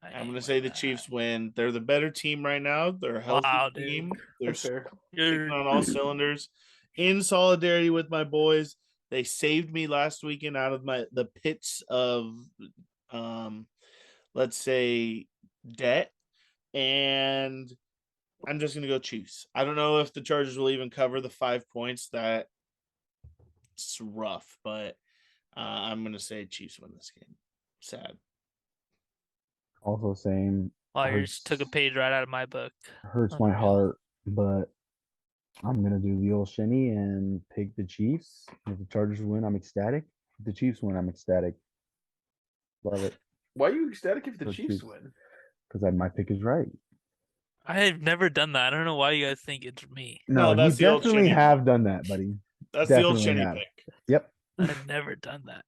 I'm gonna say the Chiefs win. They're the better team right now. They're a healthy Wow, dude. team. They're That's fair. kicking on all cylinders. In solidarity with my boys, they saved me last weekend out of the pits of, let's say, debt, and I'm just gonna go Chiefs. I don't know if the Chargers will even cover the 5 points. That's rough, but I'm gonna say Chiefs win this game. Sad. Also same. Flyers took a page right out of my book. Hurts my heart, but I'm gonna do the old shinny and pick the Chiefs. If the Chargers win, I'm ecstatic. If the Chiefs win, I'm ecstatic. Love it. Why are you ecstatic if the The Chiefs Chiefs. win? Because my pick is right. I have never done that. I don't know why you guys think it's me. No, No, you that's the old definitely Shenny have one. done that, buddy. That's the old Definitely Shenny have. pick. Yep. I've never done that.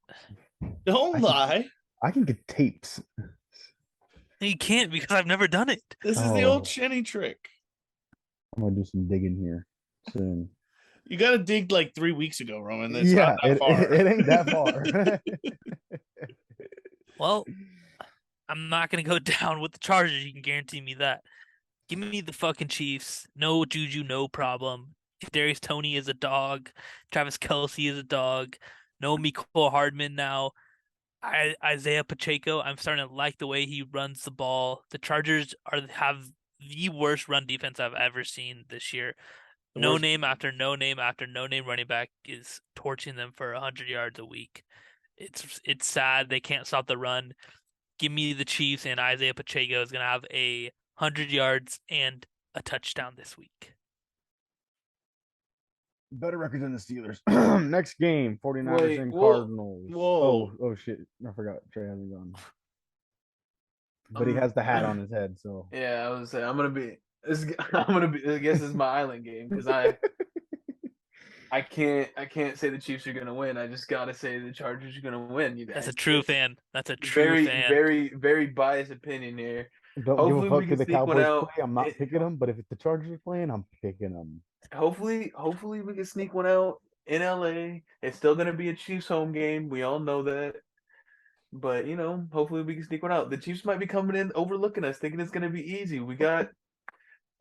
Don't I can- lie. I can get tapes. You can't because I've never done it. This is the old Oh. Shenny trick. I'm gonna do some digging here soon. You got to dig like 3 weeks ago, Roman. It's Yeah, not that far. it ain't that far. Well, I'm not gonna go down with the Chargers. You can guarantee me that. Give me the fucking Chiefs. No Juju, no problem. Darius Toney is a dog. Travis Kelce is a dog. No Mecole Hardman now. Isaiah Pacheco. I'm starting to like the way he runs the ball. The Chargers have the worst run defense I've ever seen this year. The No worst- name after no name after no name running back is torching them for 100 yards a week. It's sad they can't stop the run. Give me the Chiefs, and Isaiah Pacheco is gonna have 100 yards and a touchdown this week. Better record than the Steelers. Next game, 49ers Wait, and whoa, Cardinals. whoa. Oh shit. I forgot. Trey hasn't gone. But he has the hat on his head, so Yeah, I was saying I'm gonna be. I guess it's my island game because I can't say the Chiefs are gonna win. I just gotta say the Chargers are gonna win. You guys. That's a true fan. That's a true Very, fan. very, very biased opinion here. don't Hopefully give we a fuck can if the sneak one Cowboys out. play. I'm not picking them, but if the Chargers are playing, I'm picking them. Hopefully we can sneak one out in LA. It's still gonna be a Chiefs home game. We all know that. But hopefully we can sneak one out. The Chiefs might be coming in overlooking us, thinking it's gonna be easy. We got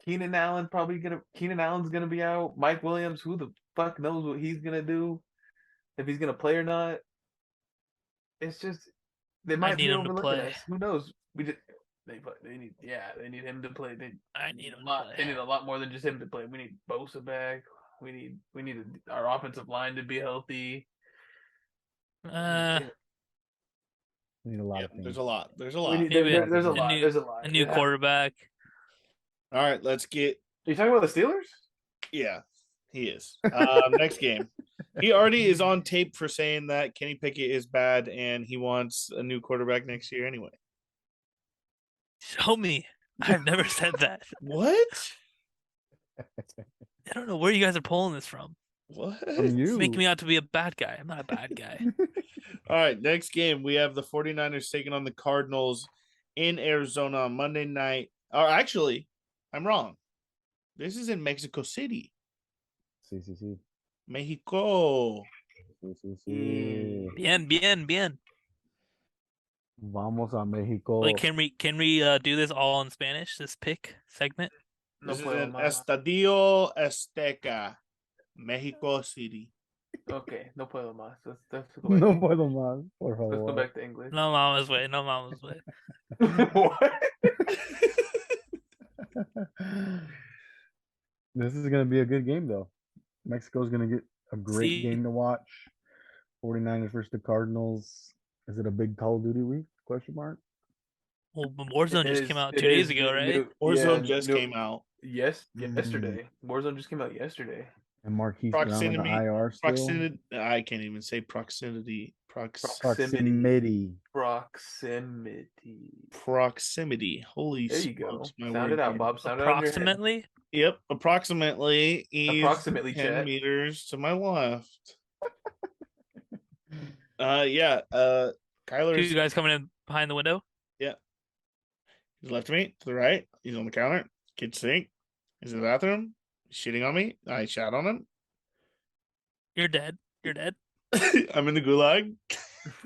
Keenan Allen's gonna be out. Mike Williams, who the fuck knows what he's gonna do, if he's gonna play or not. It's just they might need be him to overlooking play. us. Who knows? They need him to play. I need him a lot. to They play. need a lot more than just him to play. We need Bosa back. We need our offensive line to be healthy. We need a lot Yeah, of things. there's a lot. There's a We lot. need, Maybe there's a a lot. new- There's a lot. A new quarterback. All right, let's get. Are you talking about the Steelers? Yeah, he is. Next game. He already is on tape for saying that Kenny Pickett is bad and he wants a new quarterback next year anyway. Show me. I've never said that. What? I don't know where you guys are pulling this from. What? From you. Make me out to be a bad guy. I'm not a bad guy. All right, next game. We have the 49ers taking on the Cardinals in Arizona on Monday night. Or actually, I'm wrong. This is in Mexico City. Sí. Mexico. Sí. Bien. Vamos a Mexico. Like, can we do this all in Spanish? This pick segment. No This is puedo in más. Estadio Azteca, Mexico City. Okay, no puedo más. Let's go back. No to, puedo más, por let's go favor. back to English. No mama's way. What? This is going to be a good game, though. Mexico's going to get a great See? game to watch. 49ers versus the Cardinals. Is it a big Call of Duty week? Question mark. Well, Warzone just came out 2 It days is ago, right? Warzone just came out. Yesterday. Warzone just came out yesterday. And Marquise Brown on the Proximity. IR still. Proximity. I can't even say proximity. Proximity. Proximity. Holy There you go. smokes, my Sound word. it out, Bob. Sound it out in your head. Approximately. Yep, approximately. He's Approximately, 10 chat. meters to my left. Yeah. Two Kyler's guys coming in behind the window. he's left to me, to the right. He's on the counter. Kid sink. He's in the bathroom. He's shitting on me. I shot on him. You're dead. I'm in the gulag.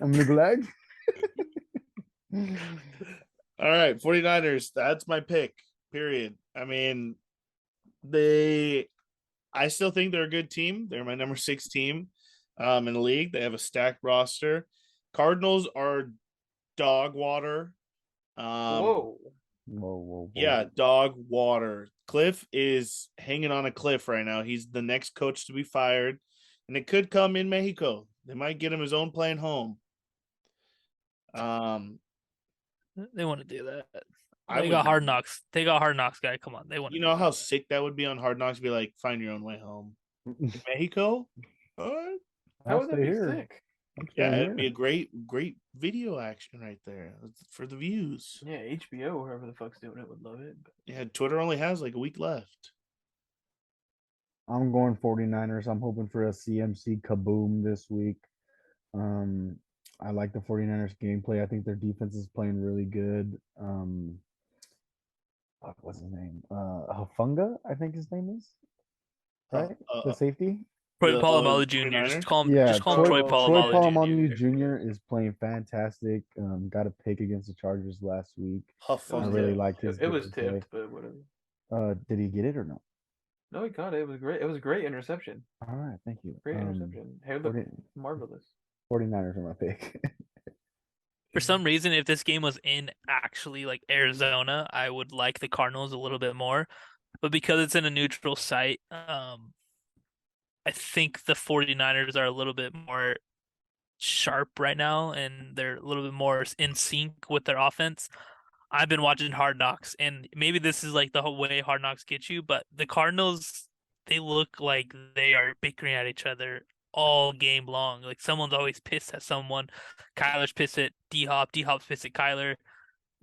I'm the Gulag. All right, 49ers. That's my pick. Period. I mean, I still think they're a good team. They're my number 6 team in the league. They have a stacked roster. Cardinals are dog water. Whoa. Whoa. Yeah, dog water. Cliff is hanging on a cliff right now. He's the next coach to be fired, and it could come in Mexico. They might get him his own plane home. They want to do that. I They would got Hard not. Knocks. They got Hard Knocks guy. Come on, they want. You know how sick that would be on Hard Knocks to be like, find your own way home. In Mexico? What? How would that stay be here. sick? Yeah, it'd be a great video action right there for the views. Yeah, HBO, whoever the fuck's doing it, would love it. But... Yeah, Twitter only has like a week left. I'm going 49ers. I'm hoping for a CMC kaboom this week. I like the 49ers gameplay. I think their defense is playing really good. What's his name? Hafunga, I think his name is. Right? The safety? Troy The Polamalu Jr. 49ers? Just call him. Yeah, Just call him Troy Polamalu Polamalu Jr. Jr. is playing fantastic. Got a pick against the Chargers last week. I Hafunga. really liked his. It was gameplay. tipped, but whatever. Did he get it or no? No, he got it. It was great. It was a great interception. All right, thank you. Great interception. Hair looked marvelous. 49ers are my pick. For some reason, if this game was in actually like Arizona, I would like the Cardinals a little bit more. But because it's in a neutral site, I think the 49ers are a little bit more sharp right now, and they're a little bit more in sync with their offense. I've been watching Hard Knocks, and maybe this is like the whole way Hard Knocks get you, but the Cardinals, they look like they are bickering at each other all game long. Like someone's always pissed at someone. Kyler's pissed at D-Hop. D-Hop's pissed at Kyler.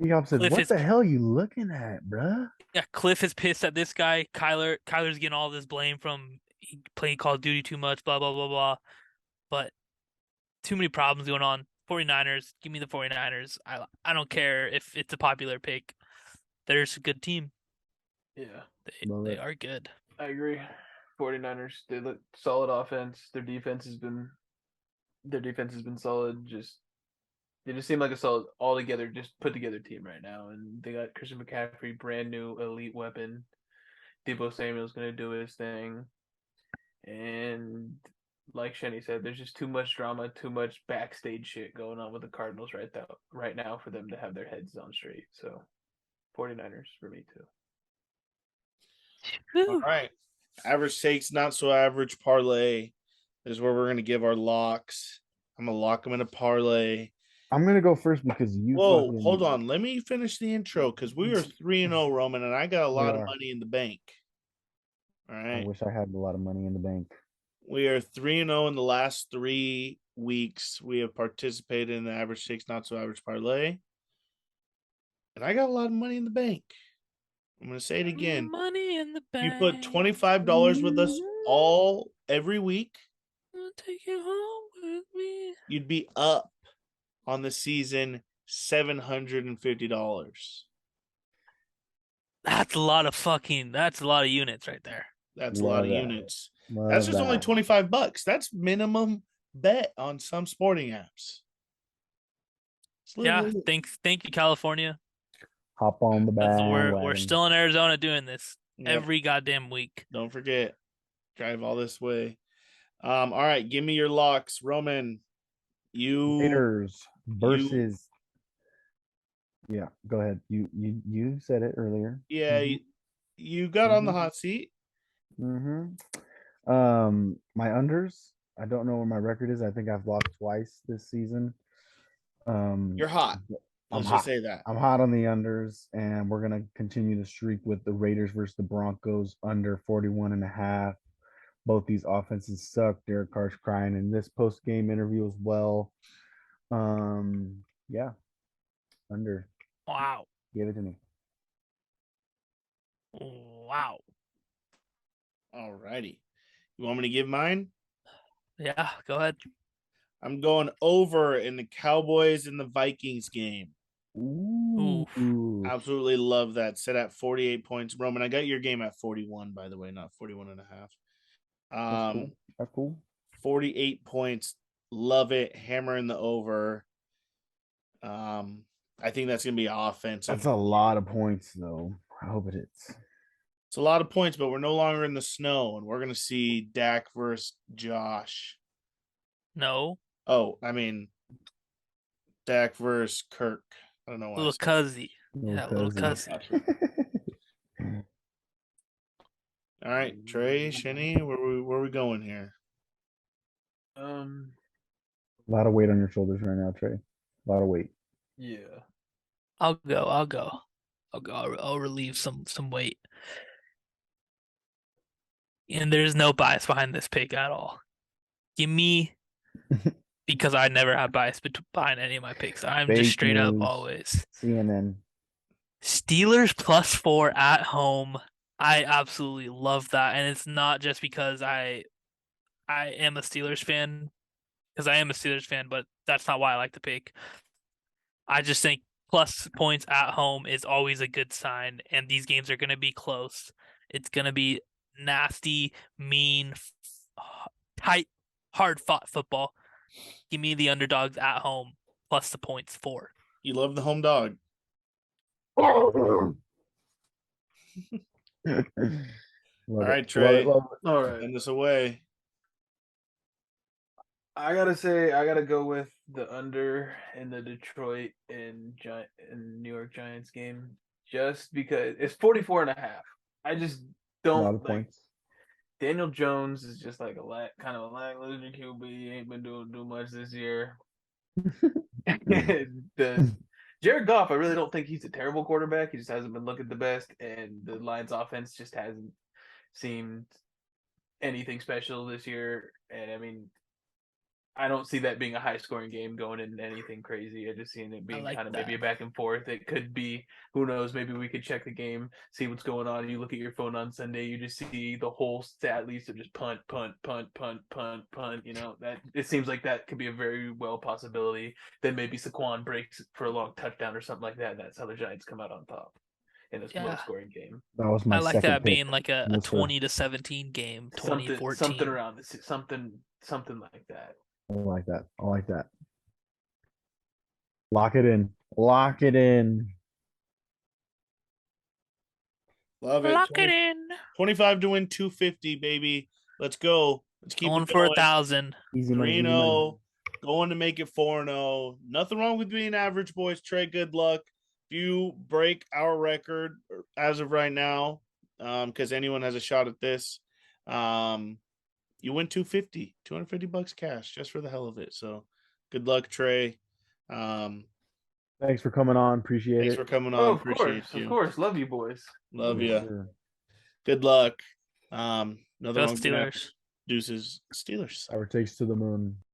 D-Hop said, "What the hell are you looking at, bruh?" Yeah, Cliff is pissed at this guy. Kyler's getting all this blame from playing Call of Duty too much, blah, blah, blah, blah. But too many problems going on. 49ers, give me the 49ers. I don't care if it's a popular pick. They're just a good team. Yeah. They are good. I agree. 49ers, they look solid offense. Their defense has been solid. They just seem like a solid, all together, just put together team right now. And they got Christian McCaffrey, brand new elite weapon. Deebo Samuel's gonna do his thing. And like Shenny said, there's just too much drama, too much backstage shit going on with the Cardinals right now for them to have their heads on straight. So 49ers for me too. All right. Average takes, not so average parlay. This is where we're gonna give our locks. I'm gonna lock them in a parlay. I'm gonna go first because you. Whoa, hold on. Let me finish the intro because we are 3-0, Roman, and I got a lot of money in the bank. All right. I wish I had a lot of money in the bank. We are 3-0 in the last 3 weeks. We have participated in the average takes, not so average parlay. And I got a lot of money in the bank. I'm going to say it again. Money in the bank. You put $25 with us every week. I'll take you home with me. You'd be up on the season $750. That's a lot of units right there. That's a lot of units. That's just only $25. That's minimum bet on some sporting apps. Yeah, thank you, California. Hop on the bandwagon. We're still in Arizona doing this every goddamn week. Don't forget, drive all this way. All right, give me your locks, Roman. Raiders versus. Yeah, go ahead. You said it earlier. Yeah, you got on the hot seat. My unders. I don't know what my record is. I think I've lost twice this season. You're hot. Let's just say that. I'm hot on the unders, and we're gonna continue the streak with the Raiders versus the Broncos under 41.5. Both these offenses suck. Derek Carr's crying in this post-game interview as well. Yeah, under. Wow. Give it to me. Wow. All righty. You want me to give mine? Yeah, go ahead. I'm going over in the Cowboys and the Vikings game. Ooh. Absolutely love that. Set at 48 points. Roman, I got your game at 41, by the way, not 41.5. That's cool. 48 points. Love it. Hammer in the over. I think that's going to be offensive. That's a lot of points, though. I hope it is. It's a lot of points, but we're no longer in the snow, and we're going to see Dak versus Josh. No. Oh, I mean, Dak versus Kirk. I don't know why. Little cuzzy. Yeah, little cuzzy. All right, Trey, Shenny, where we going here? A lot of weight on your shoulders right now, Trey. A lot of weight. Yeah. I'll go. I'll relieve some weight. And there's no bias behind this pick at all. Give me because I never have bias behind any of my picks. I'm Fake just straight up news. always. CNN. Steelers +4 at home. I absolutely love that, and it's not just because I am a Steelers fan, because I am a Steelers fan, but that's not why I like the pick. I just think plus points at home is always a good sign, and these games are going to be close. It's going to be nasty, mean, tight, hard-fought football. Give me the underdogs at home plus the points 4. You love the home dog. Love All it. right, Trey. Love it. All right. Send this away. I gotta go with the under in the Detroit and New York Giants game, just because it's 44.5. I just A lot don't of like points. Daniel Jones is just like kind of a lackluster QB. He ain't been doing much this year. The Jared Goff, I really don't think he's a terrible quarterback. He just hasn't been looking the best, and the Lions offense just hasn't seemed anything special this year. And I mean, I don't see that being a high scoring game going into anything crazy. I just seen it being like kind of that. maybe a back and forth. It could be, who knows, maybe we could check the game, see what's going on. You look at your phone on Sunday, you just see the whole stat list of just punt, punt, punt, punt, punt, punt. You know, that it seems like that could be a very well possibility. Then maybe Saquon breaks for a long touchdown or something like that. And that's how the Giants come out on top in this low scoring game. That was my I like second that pick. being like a Mr. 20-17 game, 20-14. Something around this, something like that. I like that. I like that. Lock it in. Lock it in. Love it. Lock 20 it in. 25 to win 250, baby. Let's go. Let's keep Going it for going. 1,000. Easy money. 3 Easy money. 0. Going to make it 4-0. Nothing wrong with being average, boys. Trey, good luck. If you break our record as of right now, because anyone has a shot at this, you win 250, $250 cash just for the hell of it. So good luck, Trey. Thanks for coming on. Appreciate Thanks it. for coming on. Oh, of Appreciate course, you. of course. Love you, boys. Love Yes, you. sir. Good luck. Nothing Go wrong with being average. Steelers. Deuces. Steelers. Our takes to the moon.